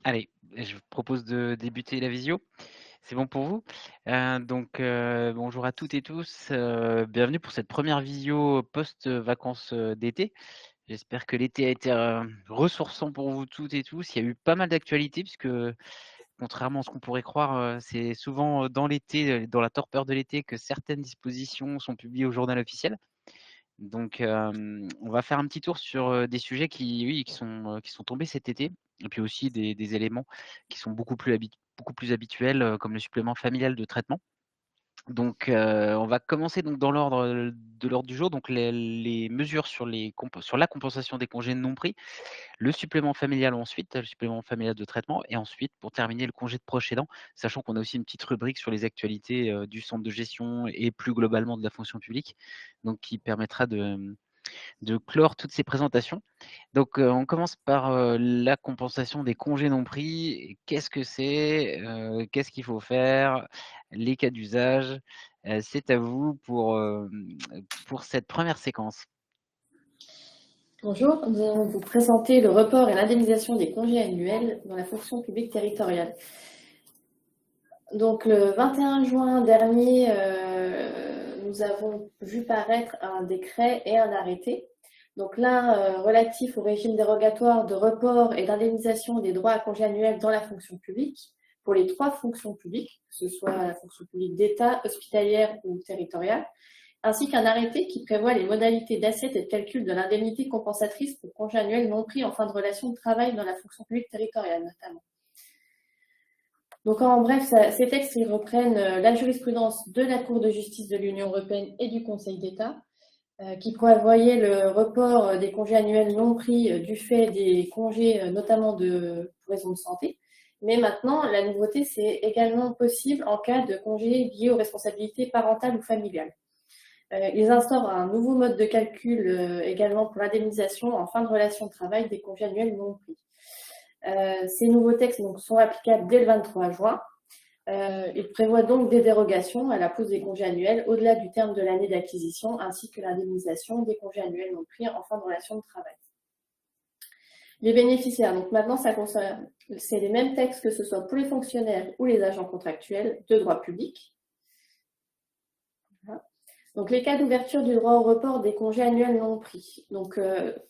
Allez, je vous propose de débuter la visio. C'est bon pour vous? Bonjour à toutes et tous, bienvenue pour cette première visio post-vacances, d'été. J'espère que l'été a été, ressourçant pour vous toutes et tous. Il y a eu pas mal d'actualités puisque, contrairement à ce qu'on pourrait croire, c'est souvent, dans l'été, dans la torpeur de l'été que certaines dispositions sont publiées au journal officiel. On va faire un petit tour sur, des sujets qui, oui, qui sont tombés cet été et puis aussi des éléments qui sont beaucoup plus habituels, comme le supplément familial de traitement. On va commencer donc dans l'ordre, de l'ordre du jour, donc les mesures sur la compensation des congés non pris, le supplément familial ensuite, le supplément familial de traitement et ensuite pour terminer le congé de proche aidant, sachant qu'on a aussi une petite rubrique sur les actualités, du centre de gestion et plus globalement de la fonction publique, donc qui permettra de clore toutes ces présentations. On commence par, la compensation des congés non pris. Qu'est-ce que c'est? Qu'est-ce qu'il faut faire? Les cas d'usage. C'est à vous pour cette première séquence. Bonjour, nous allons vous présenter le report et l'indemnisation des congés annuels dans la fonction publique territoriale. Donc le 21 juin dernier, nous avons vu paraître un décret et un arrêté. Donc l'un relatif au régime dérogatoire de report et d'indemnisation des droits à congés annuels dans la fonction publique pour les 3 fonctions publiques, que ce soit la fonction publique d'État, hospitalière ou territoriale, ainsi qu'un arrêté qui prévoit les modalités d'assiette et de calcul de l'indemnité compensatrice pour congés annuels non pris en fin de relation de travail dans la fonction publique territoriale notamment. Donc en bref, ces textes ils reprennent la jurisprudence de la Cour de justice de l'Union européenne et du Conseil d'État, qui prévoyait le report des congés annuels non pris du fait des congés notamment pour raison de santé. Mais maintenant, la nouveauté, c'est également possible en cas de congés liés aux responsabilités parentales ou familiales. Ils instaurent un nouveau mode de calcul également pour l'indemnisation en fin de relation de travail des congés annuels non pris. Ces nouveaux textes donc, sont applicables dès le 23 juin. Ils prévoient donc des dérogations à la pose des congés annuels au-delà du terme de l'année d'acquisition, ainsi que l'indemnisation des congés annuels non pris en fin de relation de travail. Les bénéficiaires, donc maintenant, c'est les mêmes textes que ce soit pour les fonctionnaires ou les agents contractuels de droit public. Voilà. Donc, les cas d'ouverture du droit au report des congés annuels non pris. Donc,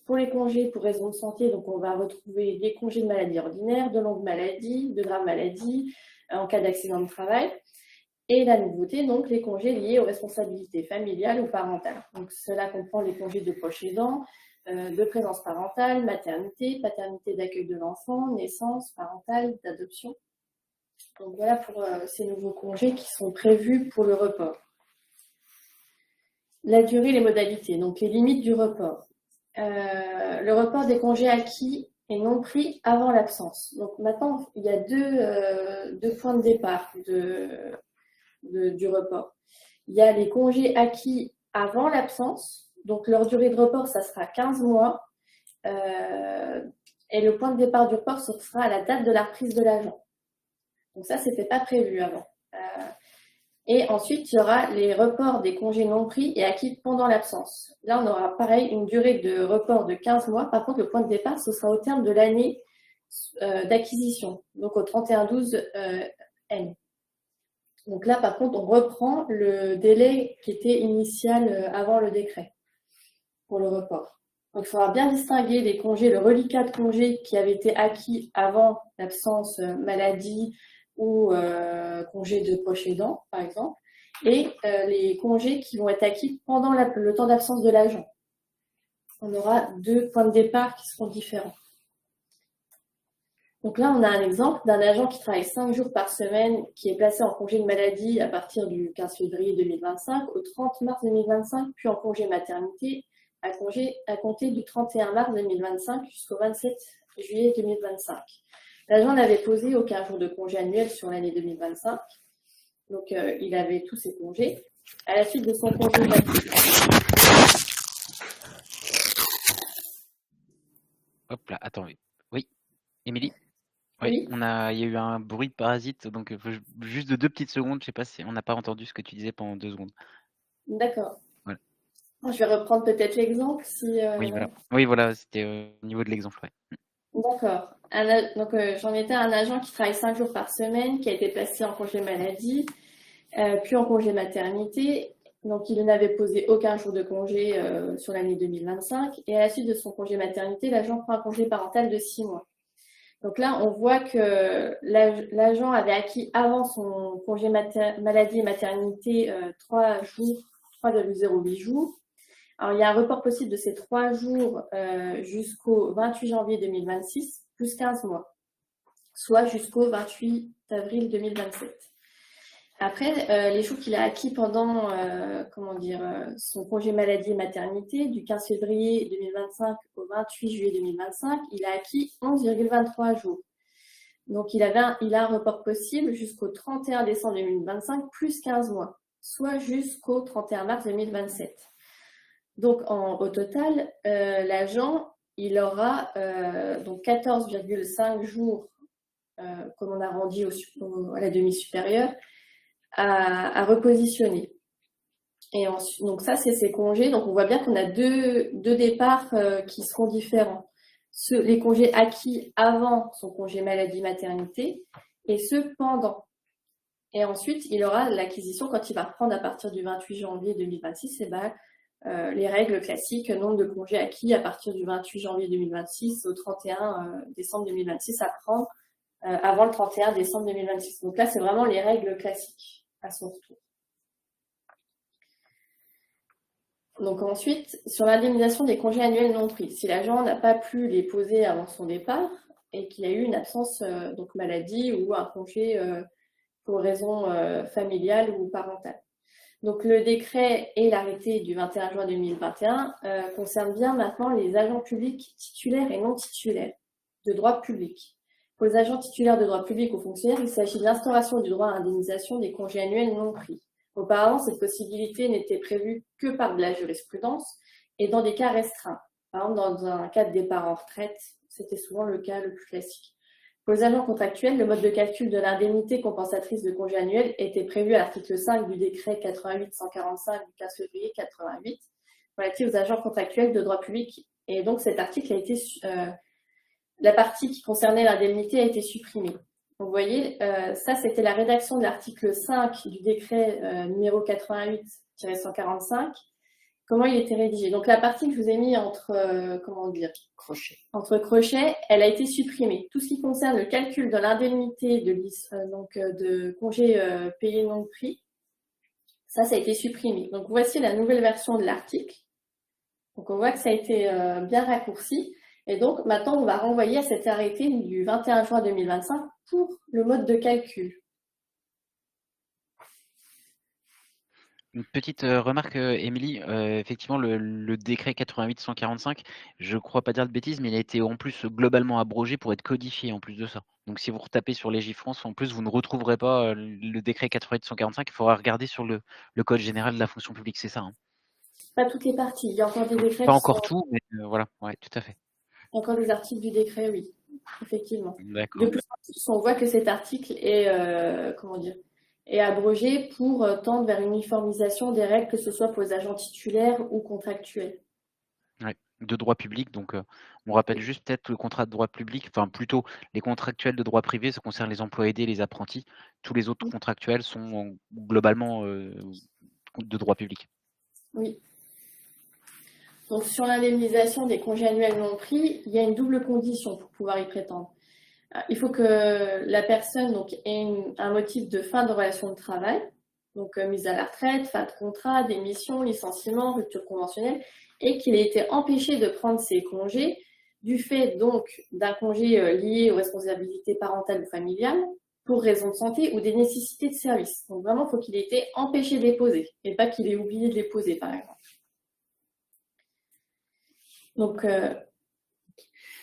pour les congés pour raison de santé, donc on va retrouver les congés de maladie ordinaire, de longue maladie, de grave maladie, en cas d'accident de travail. Et la nouveauté, donc, les congés liés aux responsabilités familiales ou parentales. Donc, cela comprend les congés de proche aidant, de présence parentale, maternité, paternité d'accueil de l'enfant, naissance parentale, d'adoption. Donc, voilà pour ces nouveaux congés qui sont prévus pour le report. La durée, les modalités, donc les limites du report. Le report des congés acquis et non pris avant l'absence. Donc maintenant, il y a deux points de départ du report. Il y a les congés acquis avant l'absence. Donc leur durée de report, ça sera 15 mois. Et le point de départ du report, ce sera à la date de la reprise de l'agent. Donc ça, c'était pas prévu avant. Et ensuite, il y aura les reports des congés non pris et acquis pendant l'absence. Là, on aura pareil une durée de report de 15 mois. Par contre, le point de départ, ce sera au terme de l'année d'acquisition, donc au 31/12/N. Donc là, par contre, on reprend le délai qui était initial avant le décret pour le report. Donc, il faudra bien distinguer les congés, le reliquat de congés qui avait été acquis avant l'absence maladie ou congé de proche aidant, par exemple, et les congés qui vont être acquis pendant le temps d'absence de l'agent. On aura 2 points de départ qui seront différents. Donc là, on a un exemple d'un agent qui travaille 5 jours par semaine, qui est placé en congé de maladie à partir du 15 février 2025 au 30 mars 2025, puis en congé maternité à compter du 31 mars 2025 jusqu'au 27 juillet 2025. L'agent n'avait posé aucun jour de congé annuel sur l'année 2025, donc il avait tous ses congés. À la suite de son congé maternité. Hop là, attends, oui, Émilie? Oui, Oui, il y a eu un bruit de parasite, donc juste de 2 petites secondes, je sais pas si on n'a pas entendu ce que tu disais pendant 2 secondes. d'accord. Voilà. Je vais reprendre peut-être l'exemple si. Oui, voilà. Oui, voilà, c'était, au niveau de l'exemple, ouais. D'accord. Donc, j'en étais un agent qui travaille 5 jours par semaine, qui a été placé en congé maladie, puis en congé maternité. Donc, il n'avait posé aucun jour de congé sur l'année 2025. Et à la suite de son congé maternité, l'agent prend un congé parental de 6 mois. Donc là, on voit que l'agent avait acquis avant son congé maladie et maternité 3 jours, 3,08 jours. Alors, il y a un report possible de ces 3 jours jusqu'au 28 janvier 2026, plus 15 mois, soit jusqu'au 28 avril 2027. Après, les jours qu'il a acquis pendant son congé maladie et maternité, du 15 février 2025 au 28 juillet 2025, il a acquis 11,23 jours. Donc, il a un report possible jusqu'au 31 décembre 2025, plus 15 mois, soit jusqu'au 31 mars 2027. Donc, au total, l'agent, il aura donc 14,5 jours, comme on a rendu à la demi-supérieure, à repositionner. Et ensuite, donc ça, c'est ses congés. Donc, on voit bien qu'on a deux départs qui seront différents. Les congés acquis avant son congé maladie-maternité et ceux pendant. Et ensuite, il aura l'acquisition quand il va reprendre à partir du 28 janvier 2026, les règles classiques, nombre de congés acquis à partir du 28 janvier 2026 au 31 décembre 2026 à prendre avant le 31 décembre 2026. Donc là, c'est vraiment les règles classiques à son retour. Donc ensuite, sur l'indemnisation des congés annuels non pris, si l'agent n'a pas pu les poser avant son départ et qu'il a eu une absence, donc maladie ou un congé pour raison familiale ou parentale. Donc le décret et l'arrêté du 21 juin 2021 concernent bien maintenant les agents publics titulaires et non titulaires de droit public. Pour les agents titulaires de droit public ou fonctionnaires, il s'agit de l'instauration du droit à indemnisation des congés annuels non pris. Auparavant, cette possibilité n'était prévue que par de la jurisprudence et dans des cas restreints. Par exemple, dans un cas de départ en retraite, c'était souvent le cas le plus classique. Pour les agents contractuels, le mode de calcul de l'indemnité compensatrice de congé annuel était prévu à l'article 5 du décret 88-145 du 15 février 88 relatif aux agents contractuels de droit public. Et donc cet article a été, la partie qui concernait l'indemnité a été supprimée. Donc, vous voyez, ça c'était la rédaction de l'article 5 du décret numéro 88-145. Comment il était rédigé. Donc la partie que je vous ai mis entre crochets, elle a été supprimée. Tout ce qui concerne le calcul de l'indemnité de congés payés non pris, ça a été supprimé. Donc voici la nouvelle version de l'article. Donc on voit que ça a été bien raccourci. Et donc maintenant on va renvoyer à cet arrêté du 21 juin 2025 pour le mode de calcul. Une petite remarque, Émilie, effectivement, le décret 88-145, je ne crois pas dire de bêtises, mais il a été en plus globalement abrogé pour être codifié en plus de ça. Donc si vous retapez sur Légifrance, en plus, vous ne retrouverez pas le décret 88-145, il faudra regarder sur le Code général de la fonction publique, c'est ça, hein. Pas toutes les parties, il y a encore des décrets. Pas encore tout, mais voilà, ouais, tout à fait. Encore des articles du décret, oui, effectivement. D'accord. De plus en plus, on voit que cet article est, est abrogé pour tendre vers une uniformisation des règles, que ce soit pour les agents titulaires ou contractuels. Ouais, de droit public, donc on rappelle juste peut-être le contrat de droit public, enfin plutôt les contractuels de droit privé, ça concerne les emplois aidés, les apprentis. Tous les autres contractuels sont globalement de droit public. Oui. Donc sur l'indemnisation des congés annuels non pris, il y a une double condition pour pouvoir y prétendre. Il faut que la personne ait un motif de fin de relation de travail, donc mise à la retraite, fin de contrat, démission, licenciement, rupture conventionnelle, et qu'il ait été empêché de prendre ses congés du fait donc d'un congé lié aux responsabilités parentales ou familiales, pour raison de santé ou des nécessités de service. Donc vraiment, il faut qu'il ait été empêché de les poser, et pas qu'il ait oublié de les poser, par exemple.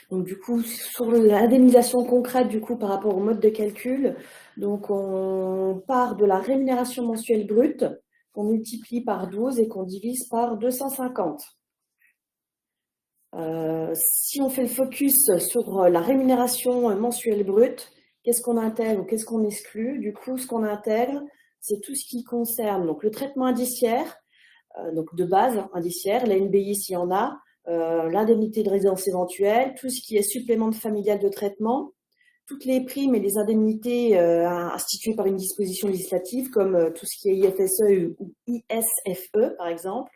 Donc du coup, sur l'indemnisation concrète du coup par rapport au mode de calcul, donc on part de la rémunération mensuelle brute qu'on multiplie par 12 et qu'on divise par 250. Si on fait le focus sur la rémunération mensuelle brute, qu'est-ce qu'on intègre ou qu'est-ce qu'on exclut? Du coup, ce qu'on intègre, c'est tout ce qui concerne donc le traitement indiciaire, donc de base indiciaire, la NBI s'il y en a, l'indemnité de résidence éventuelle, tout ce qui est supplément de familial de traitement, toutes les primes et les indemnités instituées par une disposition législative, comme tout ce qui est IFSE ou ISFE, par exemple,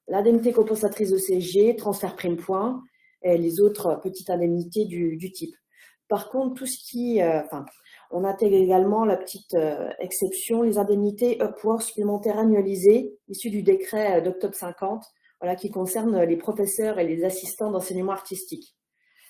l'indemnité compensatrice de CSG, transfert prime point, et les autres petites indemnités du type. Par contre, tout ce qui... on intègre également la petite exception, les indemnités Upwork supplémentaires annualisées, issues du décret d'octobre 50, voilà, qui concernent les professeurs et les assistants d'enseignement artistique.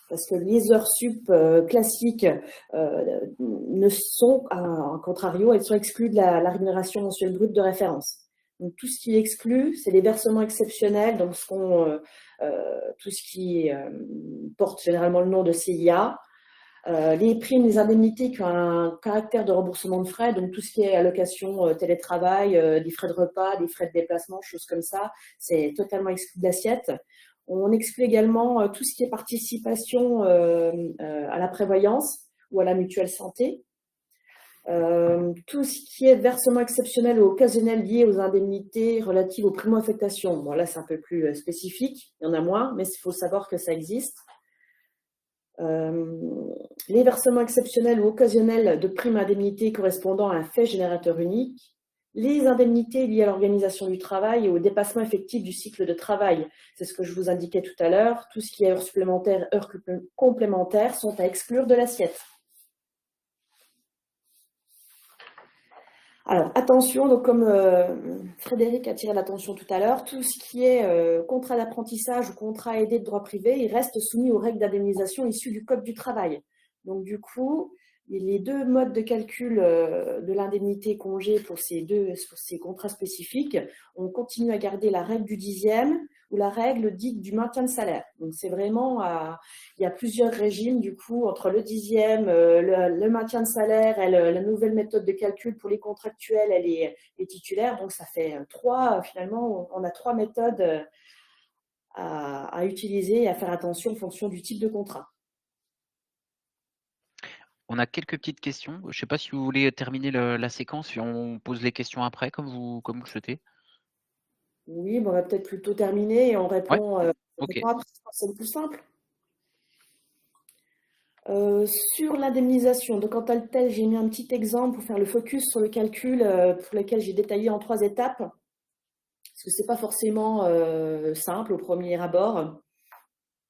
Parce que les heures sup classiques ne sont, en contrario, elles sont exclues de la rémunération mensuelle brute de référence. Donc, tout ce qui est exclu, c'est les versements exceptionnels, donc tout ce qui porte généralement le nom de CIA, les primes, les indemnités qui ont un caractère de remboursement de frais, donc tout ce qui est allocation télétravail, des frais de repas, des frais de déplacement, choses comme ça, c'est totalement exclu de l'assiette. On exclut également tout ce qui est participation à la prévoyance ou à la mutuelle santé. Tout ce qui est versement exceptionnel ou occasionnel lié aux indemnités relatives aux primo-affectations. Bon, là, c'est un peu plus spécifique, il y en a moins, mais il faut savoir que ça existe. Les versements exceptionnels ou occasionnels de primes indemnités correspondant à un fait générateur unique, les indemnités liées à l'organisation du travail et au dépassement effectif du cycle de travail. C'est ce que je vous indiquais tout à l'heure. Tout ce qui est heures supplémentaires, heures complémentaires sont à exclure de l'assiette. Alors, attention, donc comme Frédéric a tiré l'attention tout à l'heure, tout ce qui est contrat d'apprentissage ou contrat aidé de droit privé, il reste soumis aux règles d'indemnisation issues du Code du travail. Donc, du coup, les deux modes de calcul de l'indemnité congé pour ces contrats spécifiques, on continue à garder la règle du 10e ou la règle dite du maintien de salaire. Donc, c'est vraiment, il y a plusieurs régimes, du coup, entre le 10e, le maintien de salaire et la nouvelle méthode de calcul pour les contractuels et les titulaires. Donc, ça fait finalement, on a 3 méthodes à utiliser et à faire attention en fonction du type de contrat. On a quelques petites questions. Je ne sais pas si vous voulez terminer la séquence et on pose les questions après, comme vous le souhaitez. Oui, on va peut-être plutôt terminer et on répond, Okay. après, c'est le plus simple. Sur l'indemnisation, donc en tant que tel, j'ai mis un petit exemple pour faire le focus sur le calcul pour lequel j'ai détaillé en 3 étapes, parce que ce n'est pas forcément simple au premier abord.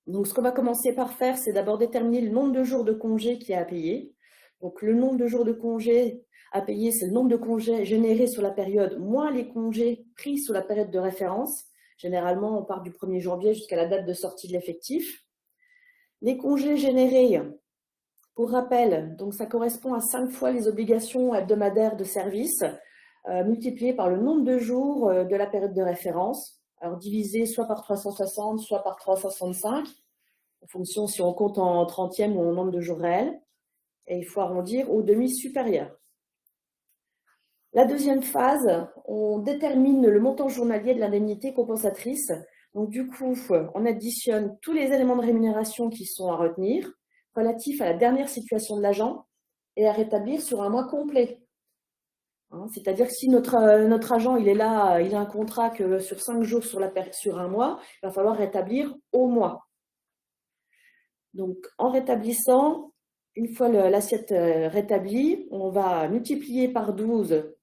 Donc, ce qu'on va commencer par faire, c'est d'abord déterminer le nombre de jours de congé qui est à payer. Donc, le nombre de jours de congé à payer, c'est le nombre de congés générés sur la période, moins les congés pris sur la période de référence. Généralement, on part du 1er janvier jusqu'à la date de sortie de l'effectif. Les congés générés, pour rappel, donc ça correspond à 5 fois les obligations hebdomadaires de service, multipliées par le nombre de jours de la période de référence. Alors, divisé soit par 360, soit par 365, en fonction si on compte en 30e ou en nombre de jours réels. Et il faut arrondir au demi supérieur. La deuxième phase, on détermine le montant journalier de l'indemnité compensatrice. Donc, du coup, on additionne tous les éléments de rémunération qui sont à retenir, relatifs à la dernière situation de l'agent et à rétablir sur un mois complet. C'est-à-dire que si notre agent il est là, il a un contrat que sur 5 jours sur un mois, il va falloir rétablir au mois. Donc, en rétablissant, une fois l'assiette rétablie, on va multiplier par 12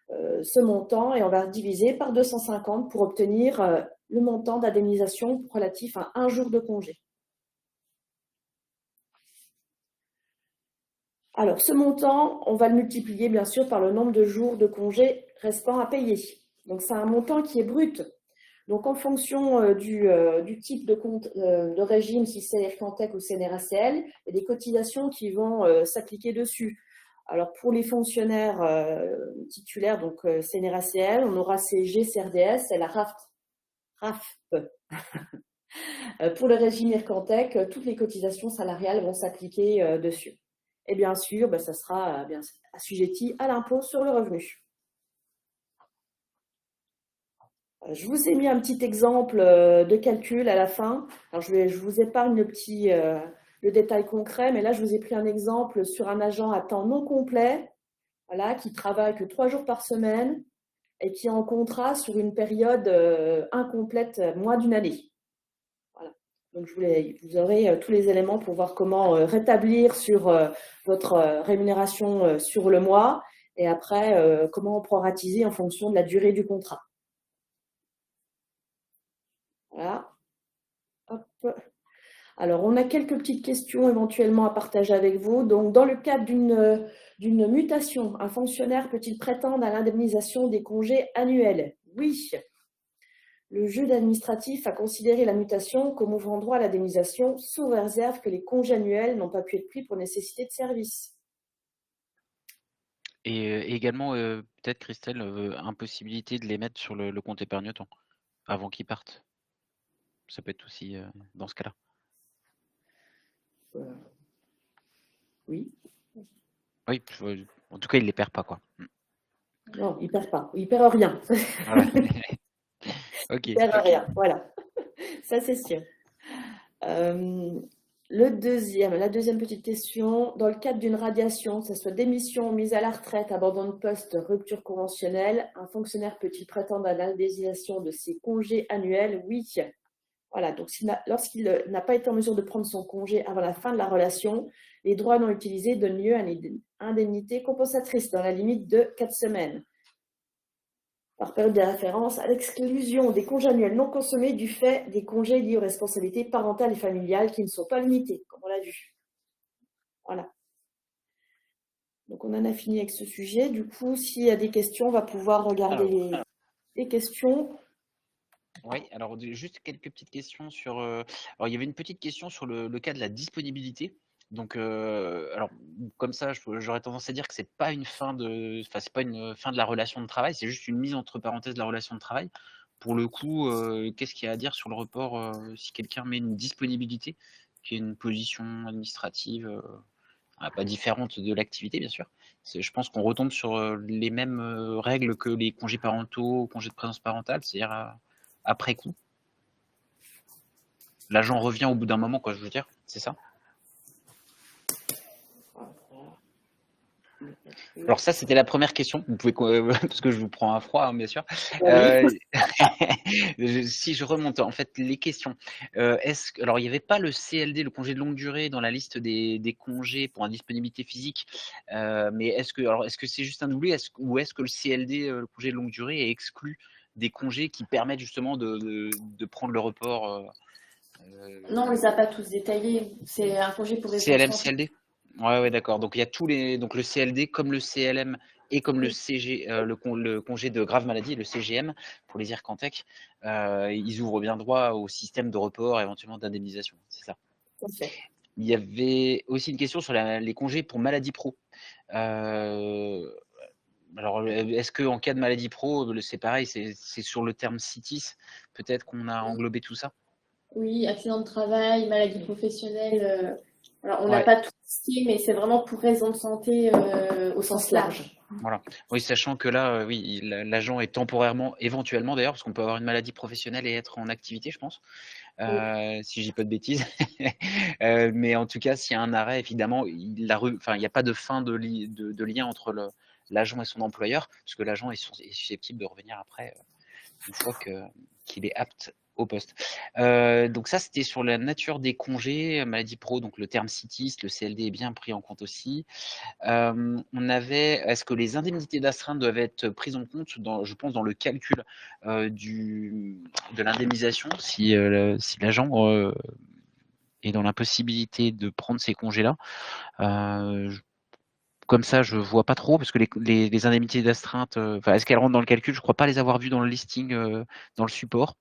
ce montant et on va diviser par 250 pour obtenir le montant d'indemnisation relatif à 1 jour de congé. Alors, ce montant, on va le multiplier bien sûr par le nombre de jours de congé restants à payer. Donc, c'est un montant qui est brut. Donc, en fonction du type de compte de régime, si c'est Ircantec ou CNRACL, il y a des cotisations qui vont s'appliquer dessus. Alors, pour les fonctionnaires titulaires, donc CNRACL, on aura CSG, CRDS et la RAFP. Pour le régime Ircantec, toutes les cotisations salariales vont s'appliquer dessus. Et bien sûr, ça sera assujetti à l'impôt sur le revenu. Je vous ai mis un petit exemple de calcul à la fin. Alors, je vous épargne le détail concret, mais là, je vous ai pris un exemple sur un agent à temps non complet, voilà, qui travaille que 3 jours par semaine et qui est en contrat sur une période incomplète, moins d'une année. Voilà. Donc, vous aurez tous les éléments pour voir comment rétablir sur votre rémunération sur le mois et après, comment proratiser en fonction de la durée du contrat. Voilà. Hop. Alors, on a quelques petites questions éventuellement à partager avec vous. Donc, dans le cadre d'une mutation, un fonctionnaire peut-il prétendre à l'indemnisation des congés annuels? Oui. Le juge administratif a considéré la mutation comme ouvrant droit à l'indemnisation sous réserve que les congés annuels n'ont pas pu être pris pour nécessité de service. Et également, peut-être Christelle, impossibilité de les mettre sur le compte épargne-temps avant qu'ils partent. Ça peut être aussi dans ce cas-là. Oui. Oui, en tout cas, il ne les perd pas, quoi. Non, il ne perd pas. Il ne perd rien. Voilà. Ok. Il ne perd rien, voilà. Ça, c'est sûr. La deuxième petite question, dans le cadre d'une radiation, que ce soit démission, mise à la retraite, abandon de poste, rupture conventionnelle, un fonctionnaire peut-il prétendre à l'indemnisation de ses congés annuels? Oui. Voilà, donc lorsqu'il n'a pas été en mesure de prendre son congé avant la fin de la relation, les droits non utilisés donnent lieu à une indemnité compensatrice dans la limite de 4 semaines. Par période de référence à l'exclusion des congés annuels non consommés du fait des congés liés aux responsabilités parentales et familiales qui ne sont pas limités, comme on l'a vu. Voilà. Donc, on en a fini avec ce sujet. Du coup, s'il y a des questions, on va pouvoir regarder les questions. Oui, alors juste quelques petites questions sur. Alors, il y avait une petite question sur le cas de la disponibilité. Donc, alors, comme ça, j'aurais tendance à dire que c'est pas une fin de, enfin, c'est pas une fin de la relation de travail, c'est juste une mise entre parenthèses de la relation de travail. Pour le coup, qu'est-ce qu'il y a à dire sur le report si quelqu'un met une disponibilité, qui est une position administrative pas différente de l'activité, bien sûr. Je pense qu'on retombe sur les mêmes règles que les congés parentaux, congés de présence parentale, c'est-à-dire après coup. L'agent revient au bout d'un moment, quoi, je veux dire, c'est ça? Alors ça, c'était la première question. Vous pouvez, parce que je vous prends à froid, hein, bien sûr. Si je remonte, en fait, les questions. Alors, il n'y avait pas le CLD, le congé de longue durée, dans la liste des congés pour indisponibilité physique. Mais est-ce que c'est juste un oubli, ou est-ce que le CLD, le congé de longue durée, est exclu des congés qui permettent justement de prendre le report Non, on ne les a pas tous détaillés. C'est un congé pour raison de CLM, santé. CLD? Ouais, d'accord. Donc il y a donc le CLD comme le CLM et comme le CG, le congé de grave maladie, le CGM pour les IRCANTEC, ils ouvrent bien droit au système de report, éventuellement d'indemnisation. C'est ça. Okay. Il y avait aussi une question sur les congés pour maladie pro. Alors, est-ce qu'en cas de maladie pro, c'est pareil, c'est sur le terme CITIS, peut-être qu'on a englobé tout ça? Oui, accident de travail, maladie professionnelle. Alors, on n'a Ouais. pas tout listé, mais c'est vraiment pour raison de santé au sens large. Voilà. Oui, sachant que là, oui, l'agent est temporairement, éventuellement d'ailleurs, parce qu'on peut avoir une maladie professionnelle et être en activité, je pense, si je dis pas de bêtises. Mais en tout cas, s'il y a un arrêt, évidemment, il n'y a pas de fin de lien entre l'agent et son employeur, parce que l'agent est susceptible de revenir après, une fois qu'il est apte au poste. Donc ça, c'était sur la nature des congés, maladie pro, donc le terme CITIS, le CLD est bien pris en compte aussi. Est-ce que les indemnités d'astreinte doivent être prises en compte, je pense, dans le calcul de l'indemnisation, si l'agent est dans l'impossibilité de prendre ces congés-là? Comme ça, je vois pas trop, parce que les indemnités d'astreinte, est-ce qu'elles rentrent dans le calcul? Je crois pas les avoir vues dans le listing, dans le support.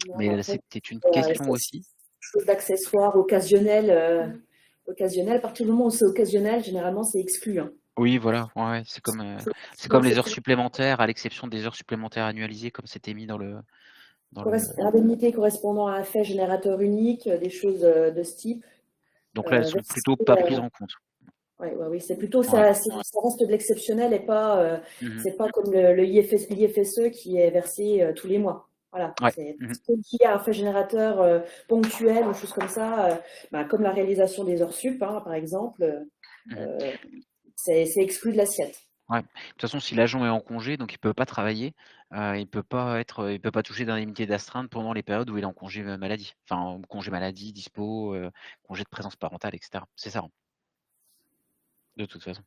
Non, Mais après, c'était une question aussi. Chose d'accessoire occasionnel, à partir du moment où c'est occasionnel, généralement c'est exclu. Hein. Oui, voilà, ouais, c'est comme les heures supplémentaires, à l'exception des heures supplémentaires annualisées, comme c'était mis dans le. Indemnité correspondant à un fait générateur unique, des choses de ce type. Donc là, elles sont plutôt pas prises en compte. Oui, c'est plutôt ça reste de l'exceptionnel et pas, c'est pas comme le IFSE qui est versé tous les mois. Voilà, c'est qu'il y a un fait générateur ponctuel ou choses comme ça, comme la réalisation des heures sup, hein, par exemple, c'est exclu de l'assiette. Ouais. De toute façon, si l'agent est en congé, donc il peut pas travailler, il peut pas toucher d'indemnité d'astreinte pendant les périodes où il est en congé, maladie. Enfin, congé maladie, dispo, congé de présence parentale et cetera. C'est ça, hein, de toute façon.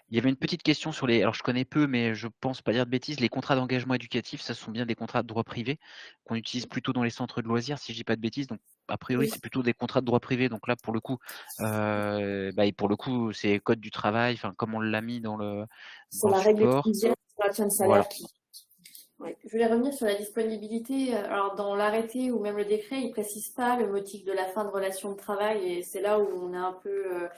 Il y avait une petite question sur les alors je connais peu, mais je pense pas dire de bêtises, les contrats d'engagement éducatif, ça ce sont bien des contrats de droit privé qu'on utilise plutôt dans les centres de loisirs, si je dis pas de bêtises, donc a priori, Oui, c'est plutôt des contrats de droit privé, donc là, pour le coup, et pour le coup, c'est code du travail, enfin, comme on l'a mis C'est dans le la règle support, étudiante sur la chaîne de voilà. salaire qui. Ouais. je voulais revenir sur la disponibilité. Alors, dans l'arrêté ou même le décret, il ne précise pas le motif de la fin de relation de travail et c'est là où on est un peu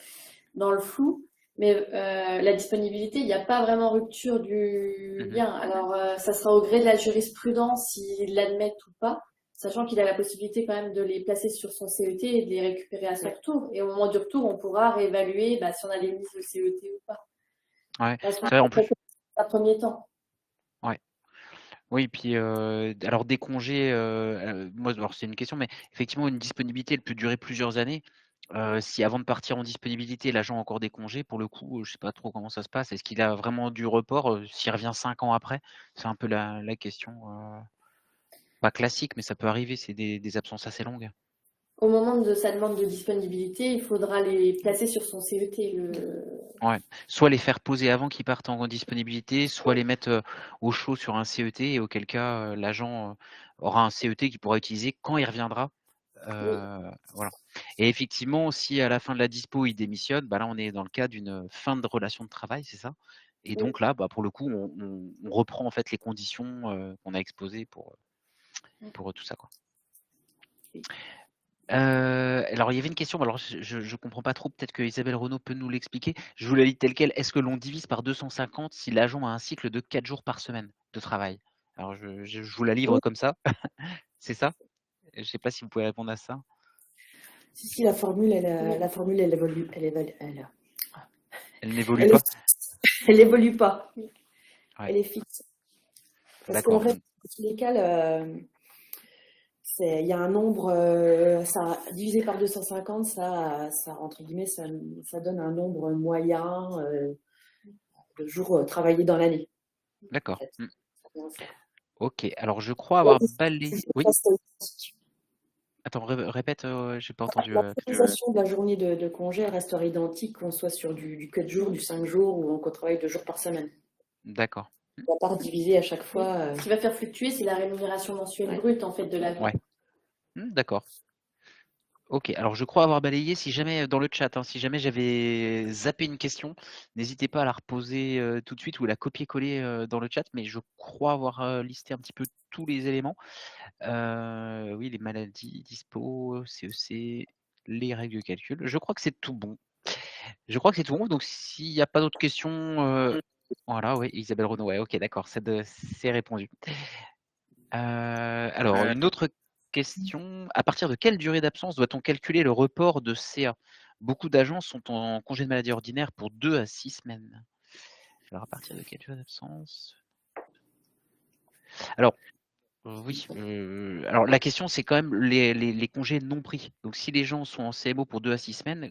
dans le flou. Mais la disponibilité, il n'y a pas vraiment rupture du Mmh. lien. Alors, ça sera au gré de la jurisprudence s'ils l'admettent ou pas, sachant qu'il a la possibilité quand même de les placer sur son CET et de les récupérer à son retour. Et au moment du retour, on pourra réévaluer si on a les mises au CET ou pas. Ouais, Parce qu'on c'est vrai en plus un premier temps. ouais. Oui, puis, alors des congés, moi alors c'est une question, mais effectivement une disponibilité, elle peut durer plusieurs années. Si avant de partir en disponibilité, l'agent a encore des congés, pour le coup, je sais pas trop comment ça se passe. Est-ce qu'il a vraiment du report, s'il revient 5 ans après? C'est un peu la question, pas classique, mais ça peut arriver, c'est des absences assez longues. Au moment de sa demande de disponibilité, il faudra les placer sur son CET. Ouais, soit les faire poser avant qu'ils partent en disponibilité, soit les mettre, au chaud sur un CET et auquel cas, l'agent, aura un CET qu'il pourra utiliser quand il reviendra. Oui, Voilà et effectivement, si à la fin de la dispo, il démissionne, bah, là, on est dans le cas d'une fin de relation de travail, c'est ça? Et oui. donc là, bah, pour le coup, on reprend en fait les conditions, qu'on a exposées pour tout ça, quoi. Alors il y avait une question, alors je comprends pas trop, peut-être que Isabelle Renaud peut nous l'expliquer. Je vous la lis telle quelle. Est-ce que l'on divise par 250 si l'agent a un cycle de 4 jours par semaine de travail? Alors je vous la livre Oui, comme ça, c'est ça? Je sais pas si vous pouvez répondre à ça? Si, la formule, oui. la formule, elle évolue, Elle n'évolue elle pas? elle évolue pas. Ouais, Elle est fixe. Parce qu'en d'accord, fait, dans tous les cas, il y a un nombre, ça, divisé par 250, entre guillemets, ça donne un nombre moyen de jours travaillés dans l'année. En d'accord. fait. Mmh. Ça vient à ça. OK, alors je crois Ouais, avoir balayé oui? ça, c'est automatique. Attends, répète, j'ai pas entendu, La priorisation de la journée de congé resterait identique qu'on soit sur du 4 jours, du 5 jours ou qu'on travaille 2 jours par semaine. d'accord. On va pas rediviser à chaque Oui. fois. Ce qui va faire fluctuer, c'est la rémunération mensuelle Ouais. brute en fait de l'agent. Ouais. D'accord. OK, alors je crois avoir balayé. Si jamais dans le chat, hein, si jamais j'avais zappé une question, n'hésitez pas à la reposer, tout de suite ou à la copier-coller, dans le chat, mais je crois avoir, listé un petit peu tous les éléments. Oui, les maladies, dispo, CEC, les règles de calcul. Je crois que c'est tout bon. Je crois que c'est tout bon, donc s'il n'y a pas d'autres questions, voilà, oui, Isabelle Renaud, ouais, OK, d'accord, c'est répondu. Alors une autre question, à partir de quelle durée d'absence doit-on calculer le report de CA? Beaucoup d'agents sont en congé de maladie ordinaire pour 2 à 6 semaines. Alors à partir de quelle durée d'absence? Alors oui, alors la question c'est quand même les congés non pris. Donc si les gens sont en CMO pour 2 à 6 semaines,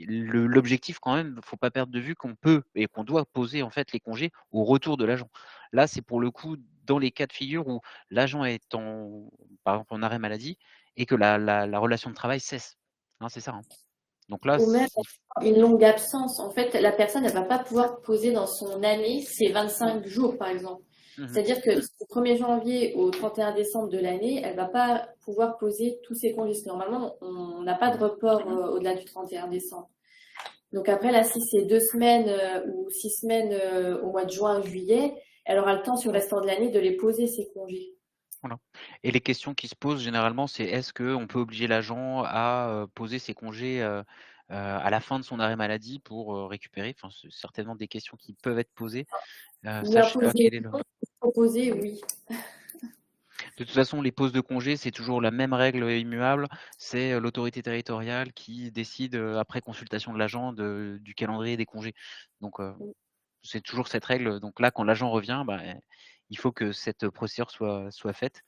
l'objectif quand même, faut pas perdre de vue qu'on peut et qu'on doit poser en fait les congés au retour de l'agent. Là, c'est pour le coup dans les cas de figure où l'agent est par exemple en arrêt maladie et que la relation de travail cesse. Hein, c'est ça, hein. Donc là, Ou même une longue absence. En fait, la personne ne va pas pouvoir poser dans son année ses 25 jours, par exemple. mmh C'est-à-dire que du 1er janvier au 31 décembre de l'année, elle ne va pas pouvoir poser tous ses congés. Parce que normalement, on n'a pas de report au-delà du 31 décembre. Donc après, là, si c'est 2 semaines ou 6 semaines au mois de juin, juillet, elle aura le temps sur le restant de l'année de les poser, ses congés. Voilà et les questions qui se posent généralement, c'est est-ce qu'on peut obliger l'agent à, poser ses congés, à la fin de son arrêt maladie pour, récupérer? Enfin, c'est certainement des questions qui peuvent être posées. Ou Ça, je sais pas imposer, quel est le proposer, oui. de toute façon, les pauses de congés, c'est toujours la même règle immuable, c'est, l'autorité territoriale qui décide, après consultation de l'agent du calendrier des congés. Donc, c'est toujours cette règle, donc là, quand l'agent revient, bah, il faut que cette procédure soit faite.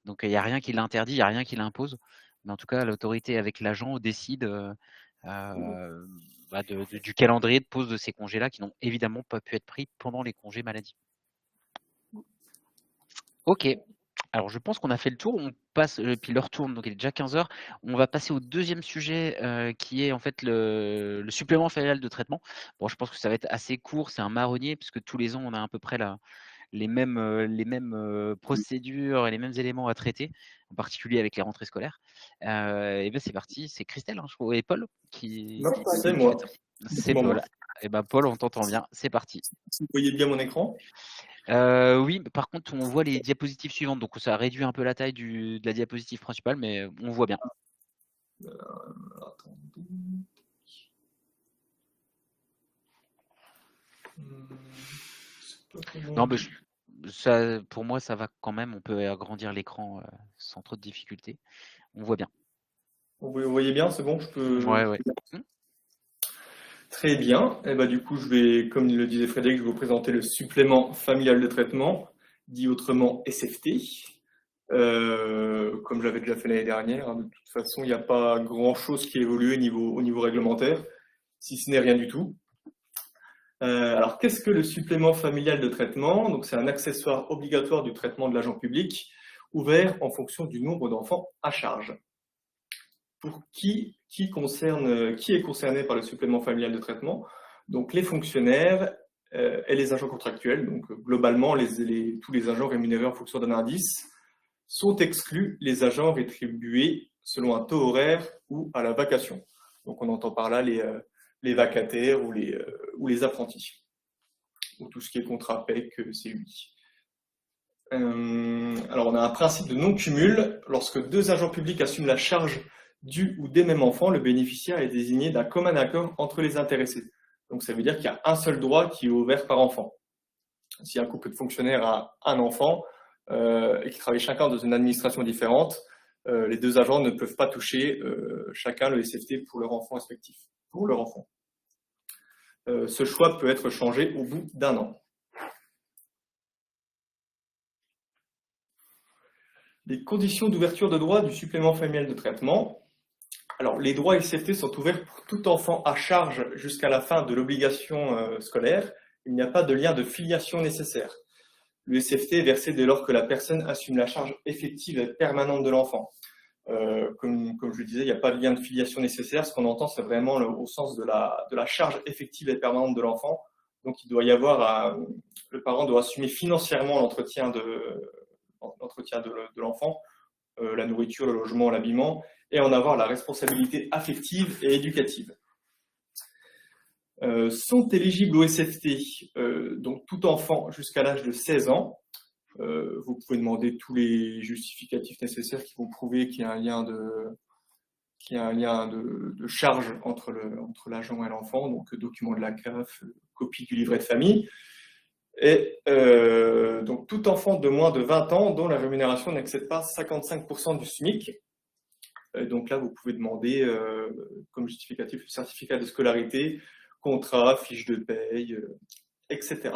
Donc il y a rien qui l'interdit, il y a rien qui l'impose. Mais en tout cas, l'autorité avec l'agent décide, bah, du calendrier de pause de ces congés-là qui n'ont évidemment pas pu être pris pendant les congés maladie. Ok, alors je pense qu'on a fait le tour, on passe, puis l'heure tourne, donc il est déjà 15 heures. On va passer au deuxième sujet qui est en fait le supplément familial de traitement. Bon, je pense que ça va être assez court, c'est un marronnier, puisque tous les ans on a à peu près les mêmes procédures et les mêmes éléments à traiter, en particulier avec les rentrées scolaires. Et bien c'est parti, c'est Christelle, hein, je crois, et Paul qui Non, c'est fait moi. ça. C'est Paul. Et ben Paul, on t'entend bien, c'est parti. Vous voyez bien mon écran? Oui, par contre, on voit les diapositives suivantes, donc ça réduit un peu la taille de la diapositive principale, mais on voit bien. Attendez. Non, mais ça, pour moi, ça va quand même. On peut agrandir l'écran sans trop de difficultés. On voit bien. Vous voyez bien, c'est bon, je peux. Ouais. Très bien. Et bah, du coup, je vais, comme le disait Frédéric, je vais vous présenter le supplément familial de traitement, dit autrement SFT. Comme j'avais déjà fait l'année dernière, hein, de toute façon, il n'y a pas grand-chose qui a évolué au niveau réglementaire, si ce n'est rien du tout. Alors, qu'est-ce que le supplément familial de traitement? Donc, c'est un accessoire obligatoire du traitement de l'agent public, ouvert en fonction du nombre d'enfants à charge. Pour qui est concerné par le supplément familial de traitement? Donc, les fonctionnaires et les agents contractuels. Donc, globalement, tous les agents rémunérés en fonction d'un indice sont exclus les agents rétribués selon un taux horaire ou à la vacation. Donc, on entend par là les vacataires ou les apprentis, ou tout ce qui est contrat PEC, CUI. Alors, on a un principe de non-cumul. Lorsque deux agents publics assument la charge du ou des mêmes enfants, le bénéficiaire est désigné d'un commun accord entre les intéressés. Donc, ça veut dire qu'il y a un seul droit qui est ouvert par enfant. Si un couple de fonctionnaires a un enfant et qui travaillent chacun dans une administration différente, les deux agents ne peuvent pas toucher chacun le SFT pour leur enfant respectif. Pour leur enfant. Ce choix peut être changé au bout d'un an. Les conditions d'ouverture de droit du supplément familial de traitement. Alors, les droits SFT sont ouverts pour tout enfant à charge jusqu'à la fin de l'obligation scolaire. Il n'y a pas de lien de filiation nécessaire. Le SFT est versé dès lors que la personne assume la charge effective et permanente de l'enfant. Comme je le disais, il n'y a pas de lien de filiation nécessaire. Ce qu'on entend, c'est vraiment au sens de la charge effective et permanente de l'enfant. Donc, il doit y avoir, le parent doit assumer financièrement l'entretien de l'enfant, la nourriture, le logement, l'habillement, et en avoir la responsabilité affective et éducative. Sont éligibles au SFT donc tout enfant jusqu'à l'âge de 16 ans. Vous pouvez demander tous les justificatifs nécessaires qui vont prouver qu'il y a un lien de charge entre l'agent et l'enfant, donc document de la CAF, copie du livret de famille. Et donc tout enfant de moins de 20 ans dont la rémunération n'excède pas 55% du SMIC. Donc là, vous pouvez demander comme justificatif le certificat de scolarité, contrat, fiche de paye, etc.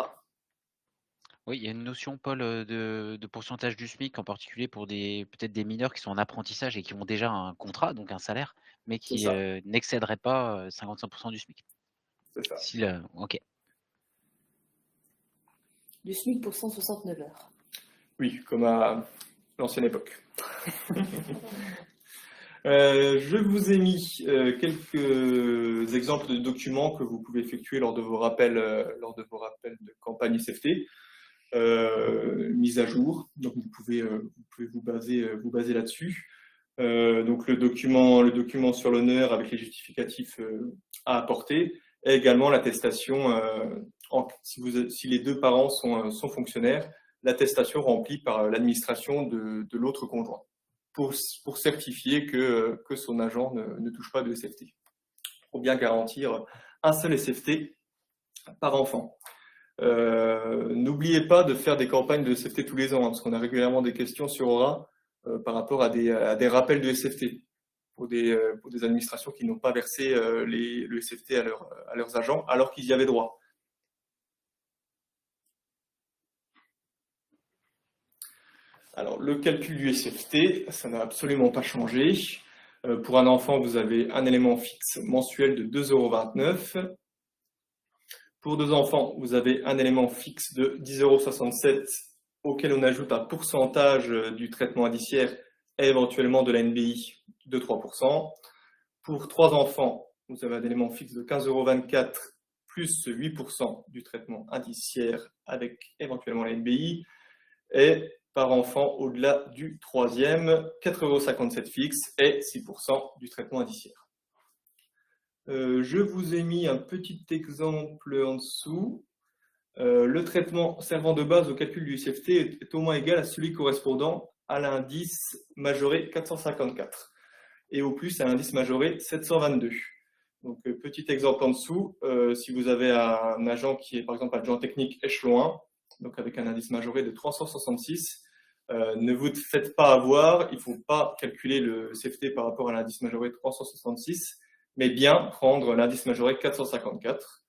Oui, il y a une notion, Paul, de pourcentage du SMIC, en particulier pour peut-être des mineurs qui sont en apprentissage et qui ont déjà un contrat, donc un salaire, mais qui n'excéderaient pas 55% du SMIC. C'est ça. Ok. Du SMIC pour 169 heures. Oui, comme à l'ancienne époque. Je vous ai mis quelques exemples de documents que vous pouvez effectuer lors de vos rappels de campagne SFT. Mise à jour, donc vous pouvez vous baser là-dessus. Donc le document sur l'honneur avec les justificatifs à apporter, et également l'attestation, si les deux parents sont fonctionnaires, l'attestation remplie par l'administration de l'autre conjoint, pour certifier que son agent ne touche pas de SFT, pour bien garantir un seul SFT par enfant. N'oubliez pas de faire des campagnes de SFT tous les ans, hein, parce qu'on a régulièrement des questions sur Aura par rapport à des rappels de SFT pour des administrations qui n'ont pas versé le SFT à leurs agents alors qu'ils y avaient droit. Alors, le calcul du SFT, ça n'a absolument pas changé. Pour un enfant, vous avez un élément fixe mensuel de 2,29 €. Pour 2 enfants, vous avez un élément fixe de 10,67 € auquel on ajoute un pourcentage du traitement indiciaire et éventuellement de la NBI de 3%. Pour 3 enfants, vous avez un élément fixe de 15,24 € plus 8% du traitement indiciaire avec éventuellement la NBI. Et par enfant, au-delà du 3e, 4,57 € fixe et 6% du traitement indiciaire. Je vous ai mis un petit exemple en dessous. Le traitement servant de base au calcul du CFT est au moins égal à celui correspondant à l'indice majoré 454 et au plus à l'indice majoré 722. Donc, petit exemple en dessous, si vous avez un agent qui est par exemple adjoint technique échelon 1, donc avec un indice majoré de 366, ne vous faites pas avoir, il ne faut pas calculer le CFT par rapport à l'indice majoré 366, mais bien prendre l'indice majoré 454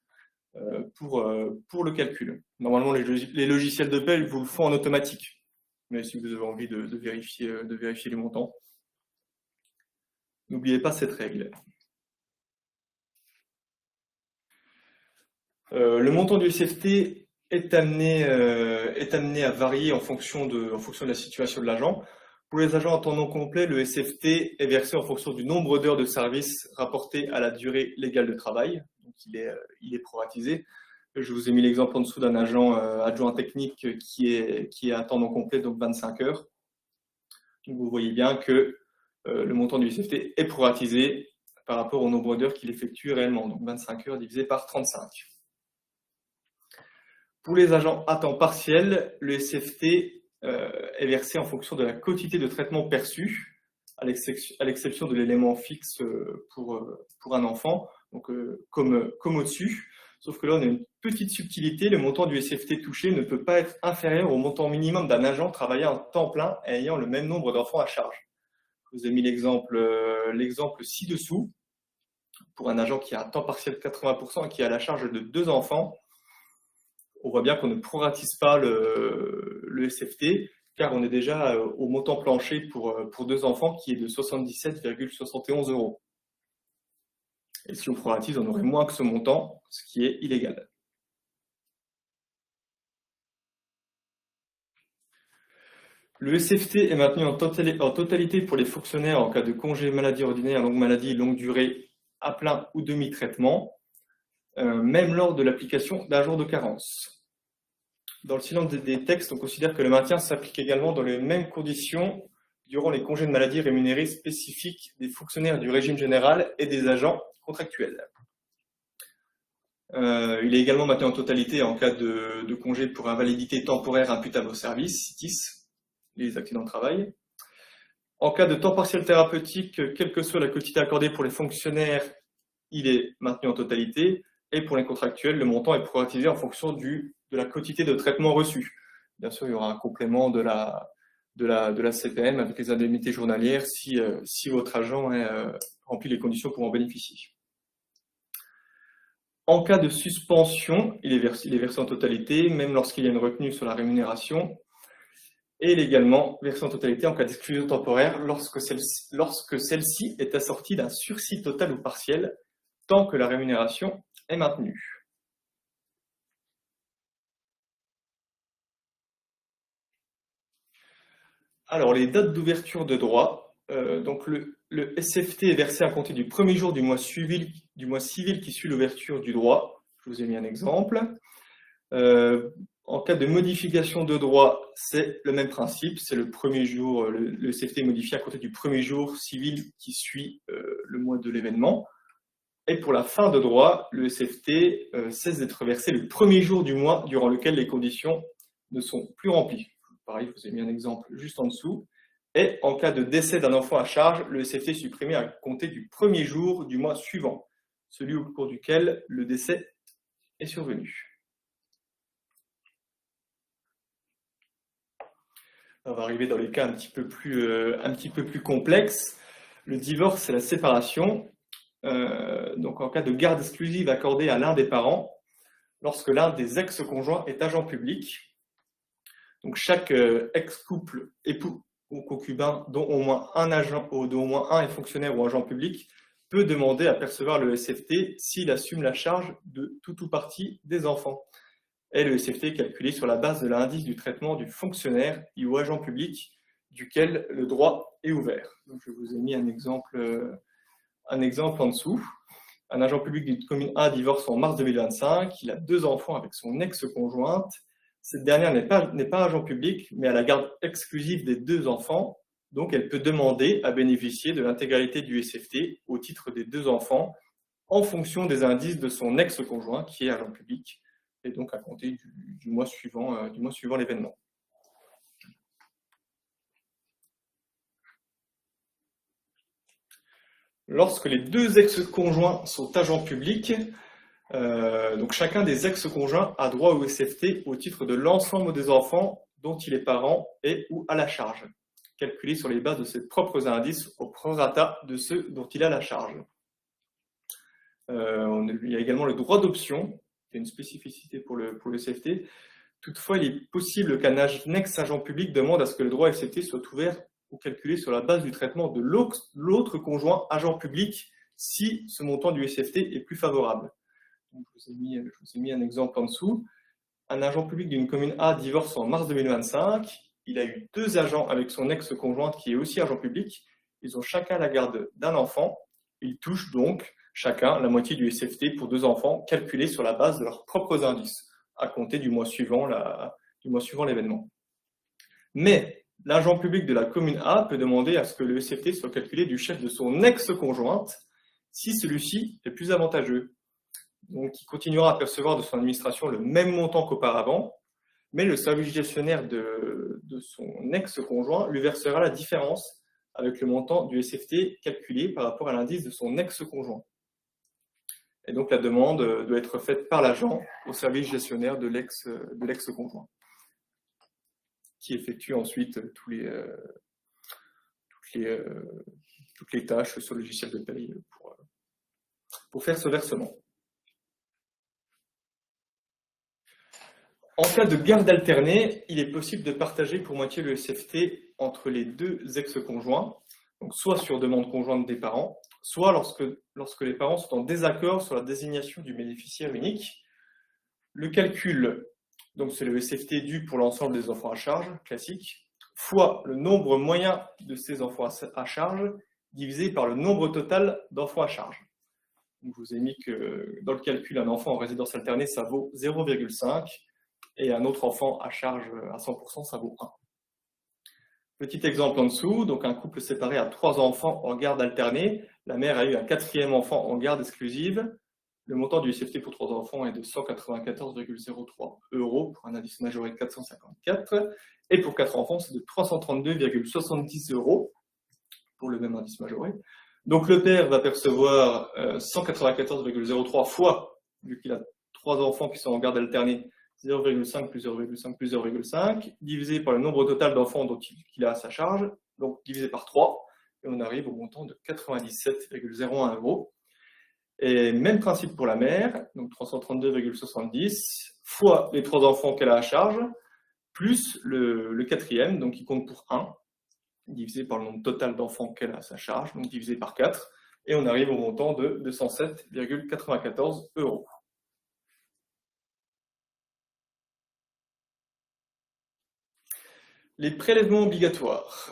pour le calcul. Normalement, les logiciels de paie vous le font en automatique, mais si vous avez envie de vérifier les montants, n'oubliez pas cette règle. Le montant du CFT est amené à varier en fonction de la situation de l'agent. Pour les agents à temps non complet, le SFT est versé en fonction du nombre d'heures de service rapporté à la durée légale de travail. Donc il est proratisé. Je vous ai mis l'exemple en dessous d'un agent adjoint technique qui est à temps non complet, donc 25 heures. Donc vous voyez bien que le montant du SFT est proratisé par rapport au nombre d'heures qu'il effectue réellement. Donc 25 heures divisé par 35. Pour les agents à temps partiel, le SFT est versé en fonction de la quantité de traitement perçue, à l'exception de l'élément fixe pour un enfant, donc comme au-dessus. Sauf que là, on a une petite subtilité, le montant du SFT touché ne peut pas être inférieur au montant minimum d'un agent travaillant en temps plein et ayant le même nombre d'enfants à charge. Je vous ai mis l'exemple ci-dessous, pour un agent qui a un temps partiel de 80% et qui a la charge de 2 enfants. On voit bien qu'on ne proratise pas le SFT, car on est déjà au montant plancher pour 2 enfants qui est de 77,71 €. Et si on proratise, on aurait moins que ce montant, ce qui est illégal. Le SFT est maintenu en totalité pour les fonctionnaires en cas de congé maladie ordinaire, longue maladie, longue durée, à plein ou demi-traitement, même lors de l'application d'un jour de carence. Dans le silence des textes, on considère que le maintien s'applique également dans les mêmes conditions durant les congés de maladie rémunérés spécifiques des fonctionnaires du régime général et des agents contractuels. Il est également maintenu en totalité en cas de congé pour invalidité temporaire imputable au service, CITIS, les accidents de travail. En cas de temps partiel thérapeutique, quelle que soit la quotité accordée pour les fonctionnaires, il est maintenu en totalité. Et pour les contractuels, le montant est proratisé en fonction de la quantité de traitement reçu. Bien sûr, il y aura un complément de la CPM avec les indemnités journalières si votre agent remplit les conditions pour en bénéficier. En cas de suspension, il est versé en totalité, même lorsqu'il y a une retenue sur la rémunération. Et il est également versé en totalité en cas d'exclusion temporaire lorsque celle-ci est assortie d'un sursis total ou partiel, tant que la rémunération est maintenue. Alors, les dates d'ouverture de droit. Donc, le SFT est versé à compter du premier jour du mois civil qui suit l'ouverture du droit. Je vous ai mis un exemple. En cas de modification de droit, c'est le même principe. C'est le premier jour, le SFT est modifié à compter du premier jour civil qui suit le mois de l'événement. Et pour la fin de droit, le SFT cesse d'être versé le premier jour du mois durant lequel les conditions ne sont plus remplies. Pareil, je vous ai mis un exemple juste en dessous. Et en cas de décès d'un enfant à charge, le SFT est supprimé à compter du premier jour du mois suivant, celui au cours duquel le décès est survenu. On va arriver dans les cas un petit peu plus complexes. Le divorce, c'est la séparation. Donc en cas de garde exclusive accordée à l'un des parents, lorsque l'un des ex-conjoints est agent public. Donc chaque ex-couple ou concubin dont au moins un agent ou dont au moins un est fonctionnaire ou agent public peut demander à percevoir le SFT s'il assume la charge de tout ou partie des enfants. Et le SFT est calculé sur la base de l'indice du traitement du fonctionnaire ou agent public duquel le droit est ouvert. Donc, je vous ai mis un exemple en dessous. Un agent public d'une commune A divorce en mars 2025. Il a 2 enfants avec son ex-conjointe. Cette dernière n'est pas agent public, mais à la garde exclusive des 2 enfants. Donc, elle peut demander à bénéficier de l'intégralité du SFT au titre des 2 enfants en fonction des indices de son ex-conjoint qui est agent public, et donc à compter du mois suivant l'événement. Lorsque les 2 ex-conjoints sont agents publics, donc chacun des ex-conjoints a droit au SFT au titre de l'ensemble des enfants dont il est parent et ou à la charge, calculé sur les bases de ses propres indices au prorata de ceux dont il a la charge. Il y a également le droit d'option, qui est une spécificité pour le SFT. Toutefois, il est possible qu'un ex-agent public demande à ce que le droit SFT soit ouvert ou calculé sur la base du traitement de l'autre conjoint agent public si ce montant du SFT est plus favorable. Donc, je vous ai mis un exemple en dessous. Un agent public d'une commune A divorce en mars 2025. Il a eu 2 agents avec son ex-conjointe qui est aussi agent public. Ils ont chacun la garde d'un enfant. Ils touchent donc chacun la moitié du SFT pour 2 enfants calculés sur la base de leurs propres indices à compter du mois suivant l'événement. Mais l'agent public de la commune A peut demander à ce que le SFT soit calculé du chef de son ex-conjointe si celui-ci est plus avantageux. Donc, il continuera à percevoir de son administration le même montant qu'auparavant, mais le service gestionnaire de son ex-conjoint lui versera la différence avec le montant du SFT calculé par rapport à l'indice de son ex-conjoint. Et donc, la demande doit être faite par l'agent au service gestionnaire de l'ex-conjoint, qui effectue ensuite toutes les tâches sur le logiciel de paye pour faire ce versement. En cas de garde alternée, il est possible de partager pour moitié le SFT entre les 2 ex-conjoints, donc soit sur demande conjointe des parents, soit lorsque les parents sont en désaccord sur la désignation du bénéficiaire unique. Le calcul, donc c'est le SFT dû pour l'ensemble des enfants à charge, classique, fois le nombre moyen de ces enfants à charge, divisé par le nombre total d'enfants à charge. Donc, je vous ai mis que dans le calcul, un enfant en résidence alternée, ça vaut 0,5, et un autre enfant à charge à 100%, ça vaut 1. Petit exemple en dessous, donc un couple séparé a 3 enfants en garde alternée. La mère a eu un 4e enfant en garde exclusive. Le montant du SFT pour 3 enfants est de 194,03 € pour un indice majoré de 454. Et pour 4 enfants, c'est de 332,70 € pour le même indice majoré. Donc le père va percevoir 194,03 fois, vu qu'il a 3 enfants qui sont en garde alternée, 0,5 plus 0,5 plus 0,5, divisé par le nombre total d'enfants dont il a à sa charge, donc divisé par 3, et on arrive au montant de 97,01 €. Et même principe pour la mère, donc 332,70, fois les 3 enfants qu'elle a à charge, plus le 4e, donc qui compte pour 1, divisé par le nombre total d'enfants qu'elle a à sa charge, donc divisé par 4, et on arrive au montant de 207,94 €. Les prélèvements obligatoires.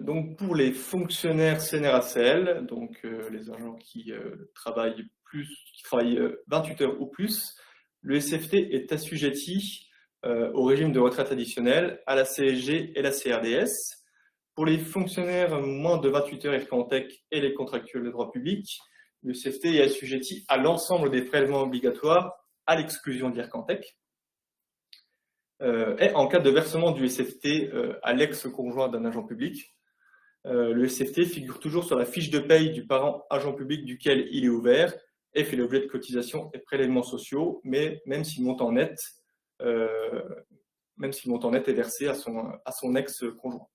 Donc pour les fonctionnaires CNRACL, donc les agents qui travaillent 28 heures ou plus, le SFT est assujetti au régime de retraite additionnelle, à la CSG et la CRDS. Pour les fonctionnaires moins de 28 heures FKantech et les contractuels de droit public, le SFT est assujetti à l'ensemble des prélèvements obligatoires, à l'exclusion d'IRCantech. Et en cas de versement du SFT à l'ex-conjoint d'un agent public, le SFT figure toujours sur la fiche de paye du parent agent public duquel il est ouvert et fait l'objet de cotisations et prélèvements sociaux, mais même si le montant net est versé à son ex-conjoint.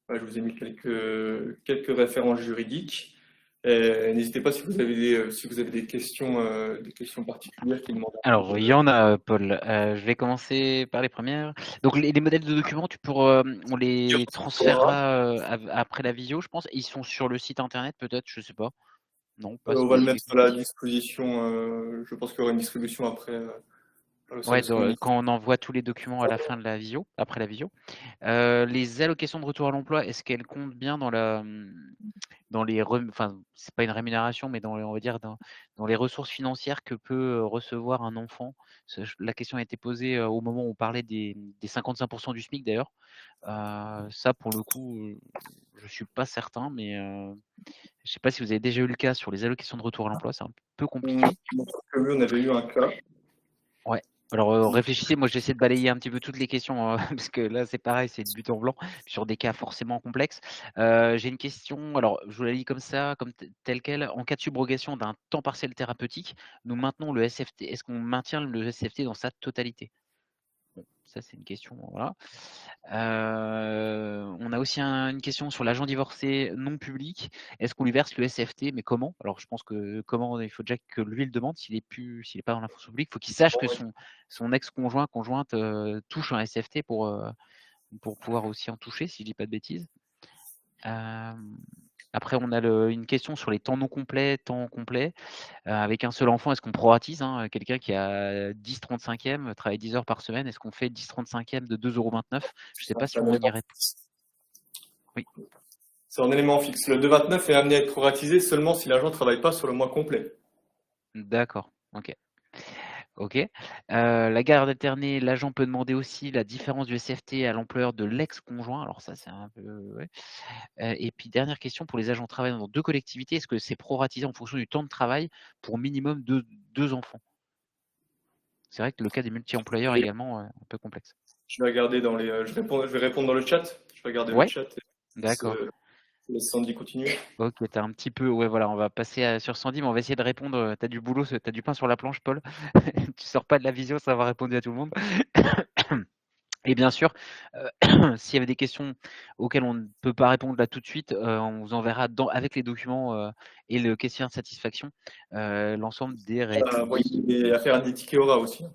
Je vous ai mis quelques références juridiques. N'hésitez pas si vous avez des questions particulières qui demandent. Alors, il y en a, Paul. Je vais commencer par les premières. Donc, les modèles de documents, on les transférera après la visio, je pense. Ils sont sur le site internet, peut-être, je sais pas. Non, pas On va le mettre spécifiquement. à la disposition. Je pense qu'il y aura une distribution après. Ouais, quand on envoie tous les documents à la fin de la visio, après la visio. Les allocations de retour à l'emploi, est-ce qu'elles comptent bien dans les enfin, c'est pas une rémunération, mais on va dire dans les ressources financières que peut recevoir un enfant? La question a été posée au moment où on parlait des 55% du SMIC d'ailleurs. Ça, pour le coup, je suis pas certain, mais je sais pas si vous avez déjà eu le cas sur les allocations de retour à l'emploi, c'est un peu compliqué. Oui, on avait eu un cas. Ouais. Alors réfléchissez, moi j'essaie de balayer un petit peu toutes les questions parce que là c'est pareil, c'est de but en blanc sur des cas forcément complexes. J'ai une question, alors je vous la lis comme ça, comme telle quelle. En cas de subrogation d'un temps partiel thérapeutique, nous maintenons le SFT. Est-ce qu'on maintient le SFT dans sa totalité? Bon, ça c'est une question, voilà. On a aussi une question sur l'agent divorcé non public. Est-ce qu'on lui verse le SFT? Mais comment? Alors je pense que comment, il faut déjà que lui le demande. S'il est pas dans la fonction publique, il faut qu'il sache que son ex-conjoint, conjointe touche un SFT pour pouvoir aussi en toucher, si je dis pas de bêtises. Après, on a une question sur les temps non complets, temps complets. Avec un seul enfant, est-ce qu'on proratise quelqu'un qui a 10/35e, travaille 10 heures par semaine, est-ce qu'on fait 10/35e de 2,29 €? Je ne sais pas si on y répond. Oui. C'est un élément fixe. Le 2,29 est amené à être proratisé seulement si l'agent ne travaille pas sur le mois complet. D'accord, ok. Ok. La garde alternée, l'agent peut demander aussi la différence du SFT à l'employeur de l'ex-conjoint. Alors ça, c'est un peu... Ouais. Et puis, dernière question, pour les agents travaillant dans 2 collectivités, est-ce que c'est proratisé en fonction du temps de travail pour minimum 2 enfants? C'est vrai que le cas des multi-employeurs est également un peu complexe. Je vais regarder je vais répondre dans le chat. Je vais regarder le chat. D'accord. Laisse Sandy continuer. Ok, t'as un petit peu... Ouais, voilà, on va passer sur Sandy, mais on va essayer de répondre. T'as du boulot, t'as du pain sur la planche, Paul. Tu sors pas de la visio sans avoir répondu à tout le monde. Et bien sûr, s'il y avait des questions auxquelles on ne peut pas répondre là tout de suite, on vous enverra avec les documents et le questionnaire de satisfaction l'ensemble des réponses. Oui, et affaire à des tickets aura aussi.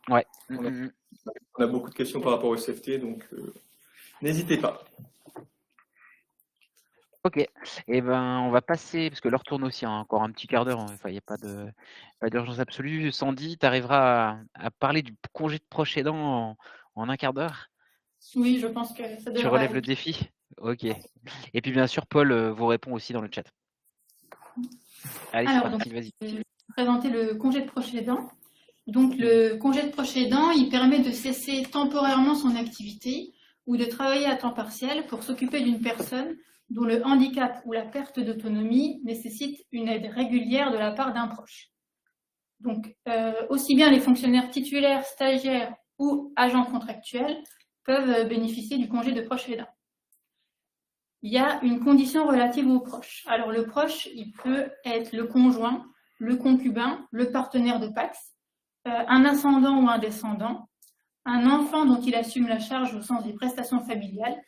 Ouais. On a beaucoup de questions par rapport au SFT, donc n'hésitez pas. Ok, et ben on va passer, parce que l'heure tourne aussi, encore un petit quart d'heure, enfin il n'y a pas d'urgence absolue. Sandy, tu arriveras à parler du congé de proche aidant en un quart d'heure? Oui, je pense que ça devrait Tu relèves aller. le défi? Ok. Et puis bien sûr, Paul vous répond aussi dans le chat. Allez, c'est parti, vas-y. Je vais présenter le congé de proche aidant. Donc le congé de proche aidant, il permet de cesser temporairement son activité ou de travailler à temps partiel pour s'occuper d'une personne dont le handicap ou la perte d'autonomie nécessite une aide régulière de la part d'un proche. Donc, aussi bien les fonctionnaires titulaires, stagiaires ou agents contractuels peuvent bénéficier du congé de proche aidant. Il y a une condition relative au proche. Alors, le proche, il peut être le conjoint, le concubin, le partenaire de PACS, un ascendant ou un descendant, un enfant dont il assume la charge au sens des prestations familiales,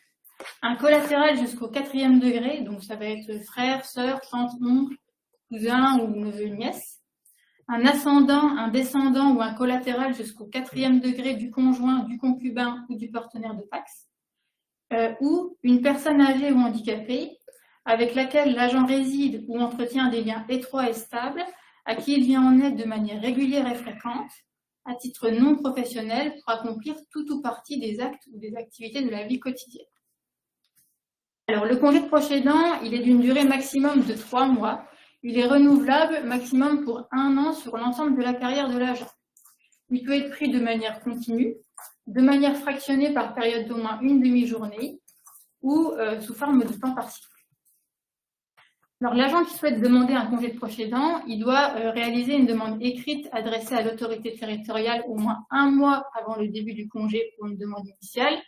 un collatéral jusqu'au 4e degré, donc ça va être frère, sœur, tante, oncle, cousin ou neveu, nièce, un ascendant, un descendant ou un collatéral jusqu'au 4e degré du conjoint, du concubin ou du partenaire de PACS, ou une personne âgée ou handicapée avec laquelle l'agent réside ou entretient des liens étroits et stables, à qui il vient en aide de manière régulière et fréquente, à titre non professionnel, pour accomplir tout ou partie des actes ou des activités de la vie quotidienne. Alors, le congé de proche aidant, il est d'une durée maximum de 3 mois. Il est renouvelable maximum pour 1 an sur l'ensemble de la carrière de l'agent. Il peut être pris de manière continue, de manière fractionnée par période d'au moins une demi-journée ou sous forme de temps partiel. Alors, l'agent qui souhaite demander un congé de proche aidant, il doit réaliser une demande écrite adressée à l'autorité territoriale au moins 1 mois avant le début du congé pour une demande initiale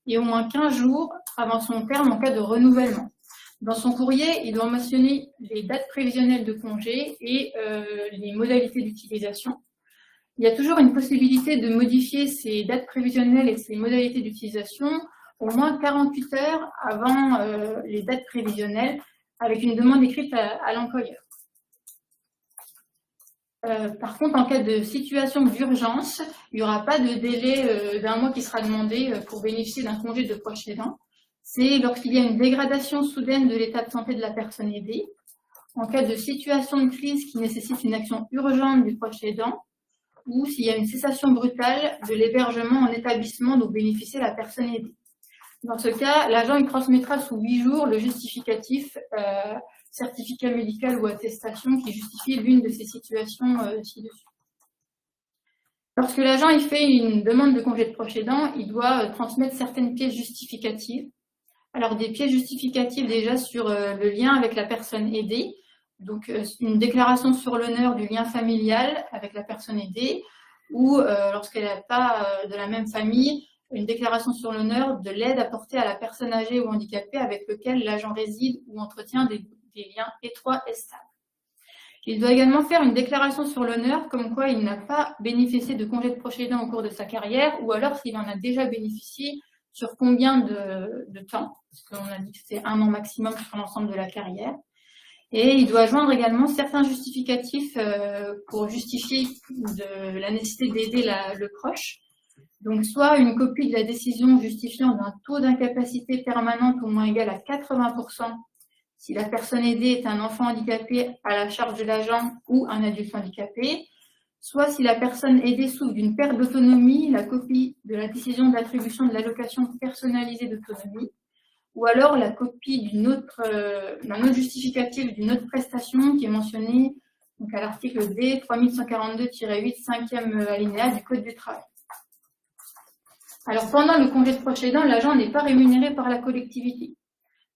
et au moins 15 jours avant son terme en cas de renouvellement. Dans son courrier, il doit mentionner les dates prévisionnelles de congé et les modalités d'utilisation. Il y a toujours une possibilité de modifier ces dates prévisionnelles et ces modalités d'utilisation au moins 48 heures avant les dates prévisionnelles avec une demande écrite à l'employeur. Par contre, en cas de situation d'urgence, il n'y aura pas de délai d'un mois qui sera demandé pour bénéficier d'un congé de proche aidant. C'est lorsqu'il y a une dégradation soudaine de l'état de santé de la personne aidée, en cas de situation de crise qui nécessite une action urgente du proche aidant, ou s'il y a une cessation brutale de l'hébergement en établissement dont bénéficie la personne aidée. Dans ce cas, l'agent il transmettra sous 8 jours le justificatif, certificat médical ou attestation qui justifie l'une de ces situations ci-dessus. Lorsque l'agent il fait une demande de congé de proche aidant, il doit transmettre certaines pièces justificatives. Alors des pièces justificatives déjà sur le lien avec la personne aidée, donc une déclaration sur l'honneur du lien familial avec la personne aidée, ou lorsqu'elle n'est pas de la même famille, une déclaration sur l'honneur de l'aide apportée à la personne âgée ou handicapée avec laquelle l'agent réside ou entretient des liens étroits et stables. Il doit également faire une déclaration sur l'honneur comme quoi il n'a pas bénéficié de congé de proche aidant au cours de sa carrière, ou alors s'il en a déjà bénéficié, sur combien de temps, parce qu'on a dit que c'était 1 an maximum sur l'ensemble de la carrière. Et il doit joindre également certains justificatifs pour justifier de la nécessité d'aider le proche. Donc, soit une copie de la décision justifiant d'un taux d'incapacité permanente au moins égal à 80% si la personne aidée est un enfant handicapé à la charge de l'agent ou un adulte handicapé, soit si la personne aidée souffre d'une perte d'autonomie, la copie de la décision d'attribution de l'allocation personnalisée d'autonomie, ou alors la copie d'un autre justificatif d'une autre prestation qui est mentionnée donc à l'article D 3142-8, 5e alinéa du Code du travail. Alors, pendant le congé de proche aidant, l'agent n'est pas rémunéré par la collectivité.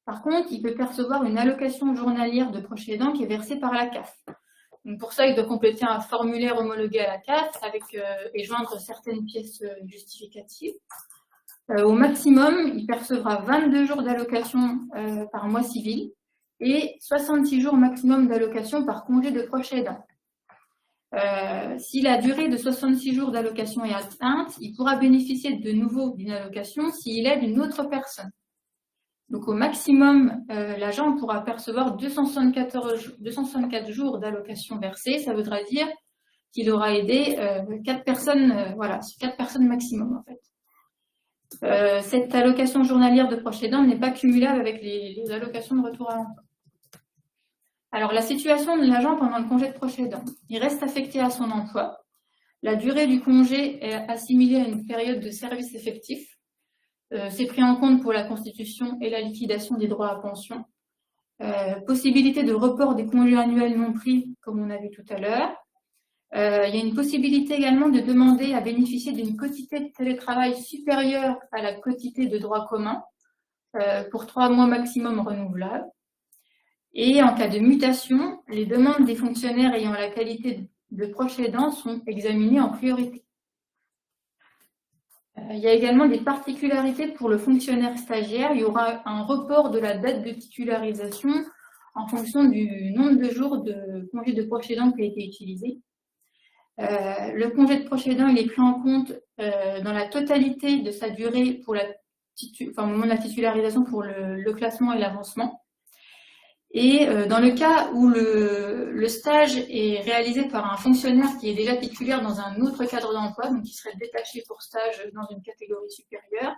Par contre, il peut percevoir une allocation journalière de proche aidant qui est versée par la CAF. Donc pour ça, il doit compléter un formulaire homologué à la CAF et joindre certaines pièces justificatives. Au maximum, il percevra 22 jours d'allocation par mois civil et 66 jours maximum d'allocation par congé de proche aidant. Si la durée de 66 jours d'allocation est atteinte, il pourra bénéficier de nouveau d'une allocation s'il aide une autre personne. Donc au maximum, l'agent pourra percevoir 264 jours d'allocation versée. Ça voudra dire qu'il aura aidé 4 personnes, voilà, 4 personnes maximum en fait. Cette allocation journalière de proche aidant n'est pas cumulable avec les allocations de retour à l'emploi. Alors, la situation de l'agent pendant le congé de proche aidant, il reste affecté à son emploi. La durée du congé est assimilée à une période de service effectif. C'est pris en compte pour la constitution et la liquidation des droits à pension. Possibilité de report des congés annuels non pris, comme on a vu tout à l'heure. Il y a une possibilité également de demander à bénéficier d'une quotité de télétravail supérieure à la quotité de droit commun pour 3 mois maximum renouvelables. Et en cas de mutation, les demandes des fonctionnaires ayant la qualité de proche aidant sont examinées en priorité. Il y a également des particularités pour le fonctionnaire stagiaire. Il y aura un report de la date de titularisation en fonction du nombre de jours de congé de proche aidant qui a été utilisé. Le congé de proche aidant, il est pris en compte dans la totalité de sa durée pour au moment de la titularisation pour le classement et l'avancement. Et dans le cas où le stage est réalisé par un fonctionnaire qui est déjà titulaire dans un autre cadre d'emploi, donc qui serait détaché pour stage dans une catégorie supérieure,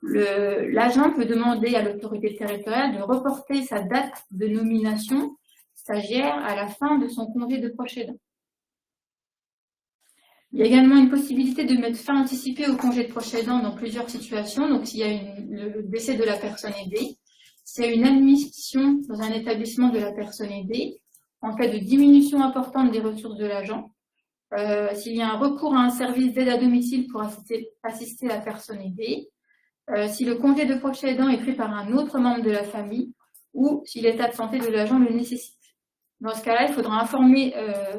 l'agent peut demander à l'autorité territoriale de reporter sa date de nomination stagiaire à la fin de son congé de proche aidant. Il y a également une possibilité de mettre fin anticipée au congé de proche aidant dans plusieurs situations, donc s'il y a le décès de la personne aidée, s'il y a une admission dans un établissement de la personne aidée, en cas de diminution importante des ressources de l'agent, s'il y a un recours à un service d'aide à domicile pour assister la personne aidée, si le congé de proche aidant est pris par un autre membre de la famille ou si l'état de santé de l'agent le nécessite. Dans ce cas-là, il faudra informer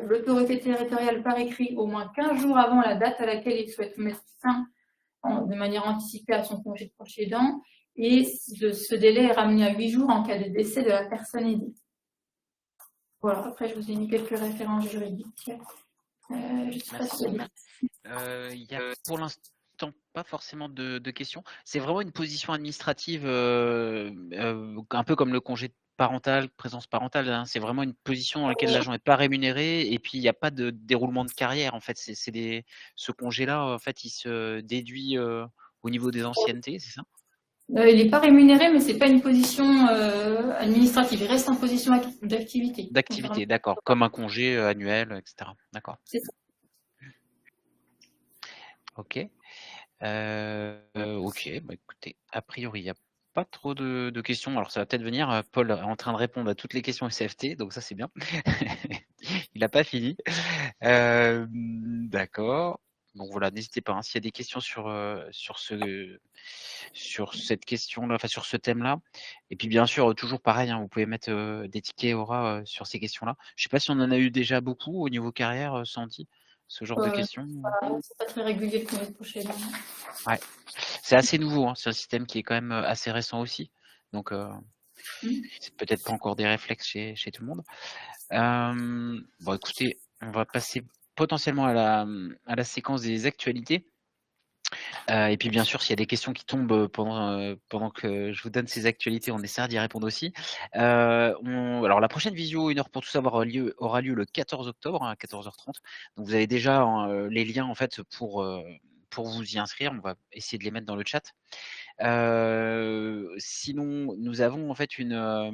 l'autorité territoriale par écrit au moins 15 jours avant la date à laquelle il souhaite mettre fin de manière anticipée à son congé de proche aidant. Et ce délai est ramené à 8 jours en cas de décès de la personne aidée. Voilà, après je vous ai mis quelques références juridiques. Je sais pas si il y a pour l'instant pas forcément de questions. C'est vraiment une position administrative, un peu comme le congé de parentale, présence parentale, hein. C'est vraiment une position dans laquelle l'agent n'est pas rémunéré et puis il n'y a pas de déroulement de carrière. En fait, ce congé-là, en fait, il se déduit au niveau des anciennetés, c'est ça? Il n'est pas rémunéré, mais c'est pas une position administrative. Il reste en position d'activité. D'activité, d'accord. Comme un congé annuel, etc. D'accord. C'est ça. Ok. Ok, bah, écoutez, a priori, il n'y a pas trop de questions. Alors, ça va peut-être venir. Paul est en train de répondre à toutes les questions SFT, donc ça, c'est bien. Il n'a pas fini. D'accord. Donc voilà, n'hésitez pas, hein, s'il y a des questions sur cette question-là, enfin sur ce thème-là. Et puis bien sûr, toujours pareil, hein, vous pouvez mettre des tickets Aura sur ces questions-là. Je ne sais pas si on en a eu déjà beaucoup au niveau carrière, Sandy, ce genre de questions. C'est pas très régulier le congé de proche aidant. Ouais, c'est assez nouveau, hein. C'est un système qui est quand même assez récent aussi. Donc, c'est peut-être pas encore des réflexes chez tout le monde. Bon, écoutez, on va passer potentiellement à la séquence des actualités. Et puis, bien sûr, s'il y a des questions qui tombent pendant que je vous donne ces actualités, on essaiera d'y répondre aussi. Alors, la prochaine visio, 1 heure pour tout savoir, aura lieu le 14 octobre à 14h30. Donc, vous avez déjà les liens en fait pour vous y inscrire. On va essayer de les mettre dans le chat. Sinon, nous avons en fait un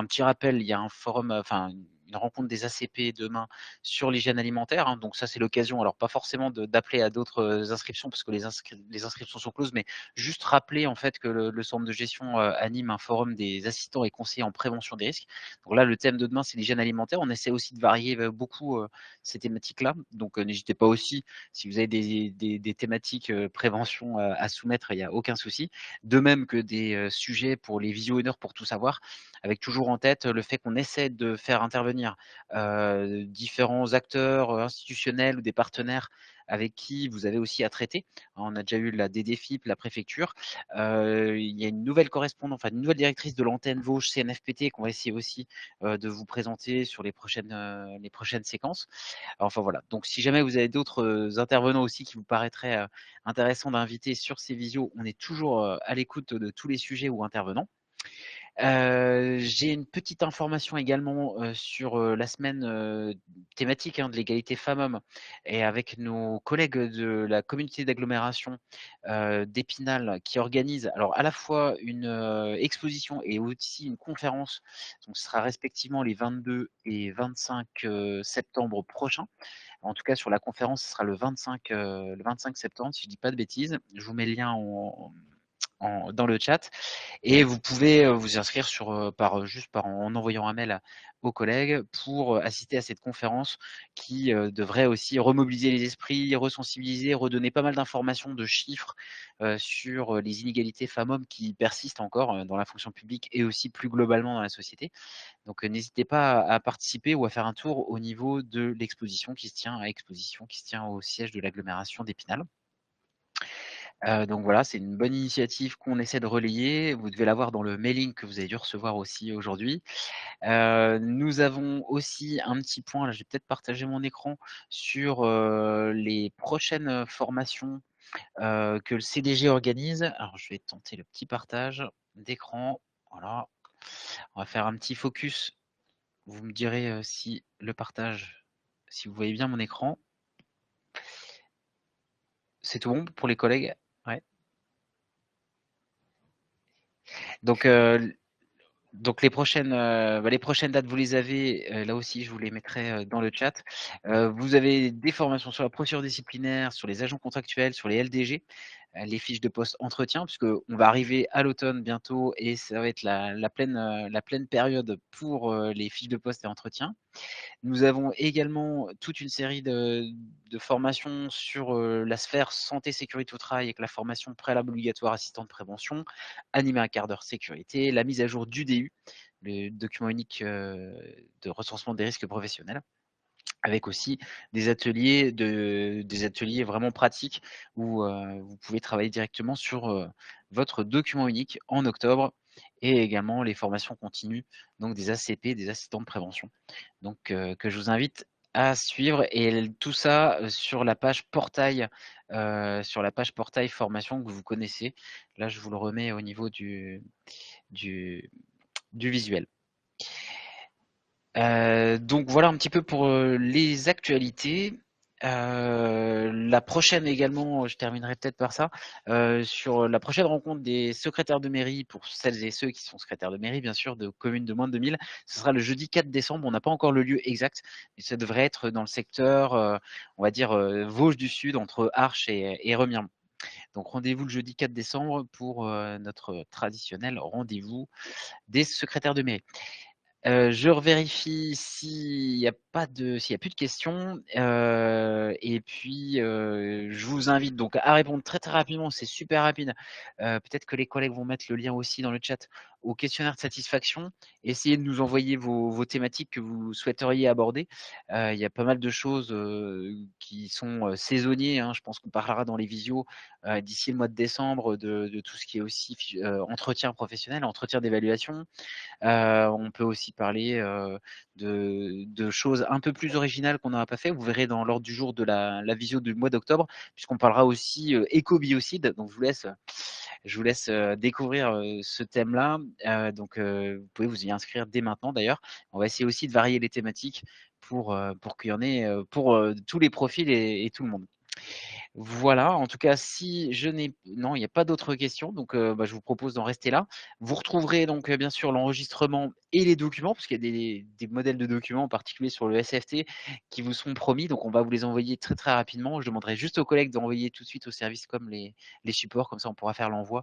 petit rappel. Il y a un forum, enfin une rencontre des ACP demain sur l'hygiène alimentaire, hein. Donc ça, c'est l'occasion, alors pas forcément d'appeler à d'autres inscriptions parce que les inscriptions sont closes, mais juste rappeler en fait que le centre de gestion anime un forum des assistants et conseillers en prévention des risques. Donc là, le thème de demain, c'est l'hygiène alimentaire. On essaie aussi de varier beaucoup ces thématiques-là. Donc n'hésitez pas aussi, si vous avez des thématiques prévention à soumettre, il n'y a aucun souci. De même que des sujets pour les visio-honneurs pour tout savoir, avec toujours en tête le fait qu'on essaie de faire intervenir différents acteurs institutionnels ou des partenaires avec qui vous avez aussi à traiter. On a déjà eu la DDFIP, la préfecture. Il y a une nouvelle correspondante, enfin une nouvelle directrice de l'antenne Vosges CNFPT qu'on va essayer aussi de vous présenter sur les prochaines séquences. Enfin voilà, donc si jamais vous avez d'autres intervenants aussi qui vous paraîtraient intéressants d'inviter sur ces visios, on est toujours à l'écoute de tous les sujets ou intervenants. J'ai une petite information également sur la semaine thématique, hein, de l'égalité femmes-hommes et avec nos collègues de la communauté d'agglomération d'Épinal qui organisent alors à la fois une exposition et aussi une conférence. Donc ce sera respectivement les 22 et 25 septembre prochains. En tout cas sur la conférence, ce sera le 25 septembre si je ne dis pas de bêtises. Je vous mets le lien dans le chat et vous pouvez vous inscrire juste en envoyant un mail aux collègues pour assister à cette conférence qui devrait aussi remobiliser les esprits, resensibiliser, redonner pas mal d'informations, de chiffres sur les inégalités femmes-hommes qui persistent encore dans la fonction publique et aussi plus globalement dans la société. Donc n'hésitez pas à participer ou à faire un tour au niveau de l'exposition qui se tient au siège de l'agglomération d'Épinal. Donc voilà, c'est une bonne initiative qu'on essaie de relayer. Vous devez l'avoir dans le mailing que vous avez dû recevoir aussi aujourd'hui. Nous avons aussi un petit point, là je vais peut-être partager mon écran, sur les prochaines formations que le CDG organise. Alors je vais tenter le petit partage d'écran. Voilà, on va faire un petit focus. Vous me direz si le partage, si vous voyez bien mon écran. C'est tout bon pour les collègues? Ouais. Donc les prochaines dates, vous les avez, là aussi je vous les mettrai dans le chat. Vous avez des formations sur la procédure disciplinaire, sur les agents contractuels, sur les LDG, les fiches de poste entretien, puisqu'on va arriver à l'automne bientôt et ça va être la pleine période pour les fiches de poste et entretien. Nous avons également toute une série de formations sur la sphère santé, sécurité au travail avec la formation préalable obligatoire assistant de prévention, animer un quart d'heure sécurité, la mise à jour du DU, le document unique de recensement des risques professionnels, avec aussi des ateliers vraiment pratiques où vous pouvez travailler directement sur votre document unique en octobre et également les formations continues donc des ACP, des assistants de prévention, donc que je vous invite à suivre et tout ça sur la page portail formation que vous connaissez. Là, je vous le remets au niveau du du visuel. Donc voilà un petit peu pour les actualités. La prochaine également, je terminerai peut-être par ça, sur la prochaine rencontre des secrétaires de mairie, pour celles et ceux qui sont secrétaires de mairie, bien sûr, de communes de moins de 2000, ce sera le jeudi 4 décembre. On n'a pas encore le lieu exact, mais ça devrait être dans le secteur, on va dire, Vosges du Sud, entre Arches et Remiremont. Donc rendez-vous le jeudi 4 décembre pour notre traditionnel rendez-vous des secrétaires de mairie. Je revérifie s'il y a plus de questions. Et puis, je vous invite donc à répondre très très rapidement. C'est super rapide. Peut-être que les collègues vont mettre le lien aussi dans le chat au questionnaire de satisfaction. Essayez de nous envoyer vos thématiques que vous souhaiteriez aborder. Il y a pas mal de choses qui sont saisonniers, hein. Je pense qu'on parlera dans les visios d'ici le mois de décembre de tout ce qui est aussi entretien professionnel, entretien d'évaluation. On peut aussi parler de choses un peu plus originales qu'on n'aura pas fait. Vous verrez dans l'ordre du jour de la visio du mois d'octobre, puisqu'on parlera aussi éco-biocide. Donc je vous laisse découvrir ce thème-là. Donc vous pouvez vous y inscrire dès maintenant d'ailleurs. On va essayer aussi de varier les thématiques pour qu'il y en ait pour tous les profils et tout le monde. Voilà, en tout cas, si je n'ai non, il n'y a pas d'autres questions, donc je vous propose d'en rester là. Vous retrouverez donc bien sûr l'enregistrement et les documents, parce qu'il y a des modèles de documents, en particulier sur le SFT, qui vous sont promis, donc on va vous les envoyer très très rapidement. Je demanderai juste aux collègues d'envoyer tout de suite au service comme les supports, comme ça on pourra faire l'envoi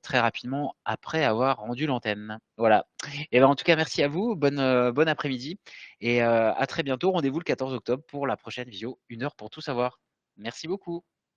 très rapidement après avoir rendu l'antenne. Voilà. Et ben en tout cas, merci à vous, bon après-midi, et à très bientôt. Rendez-vous le 14 octobre pour la prochaine visio, 1 heure pour tout savoir. Merci beaucoup.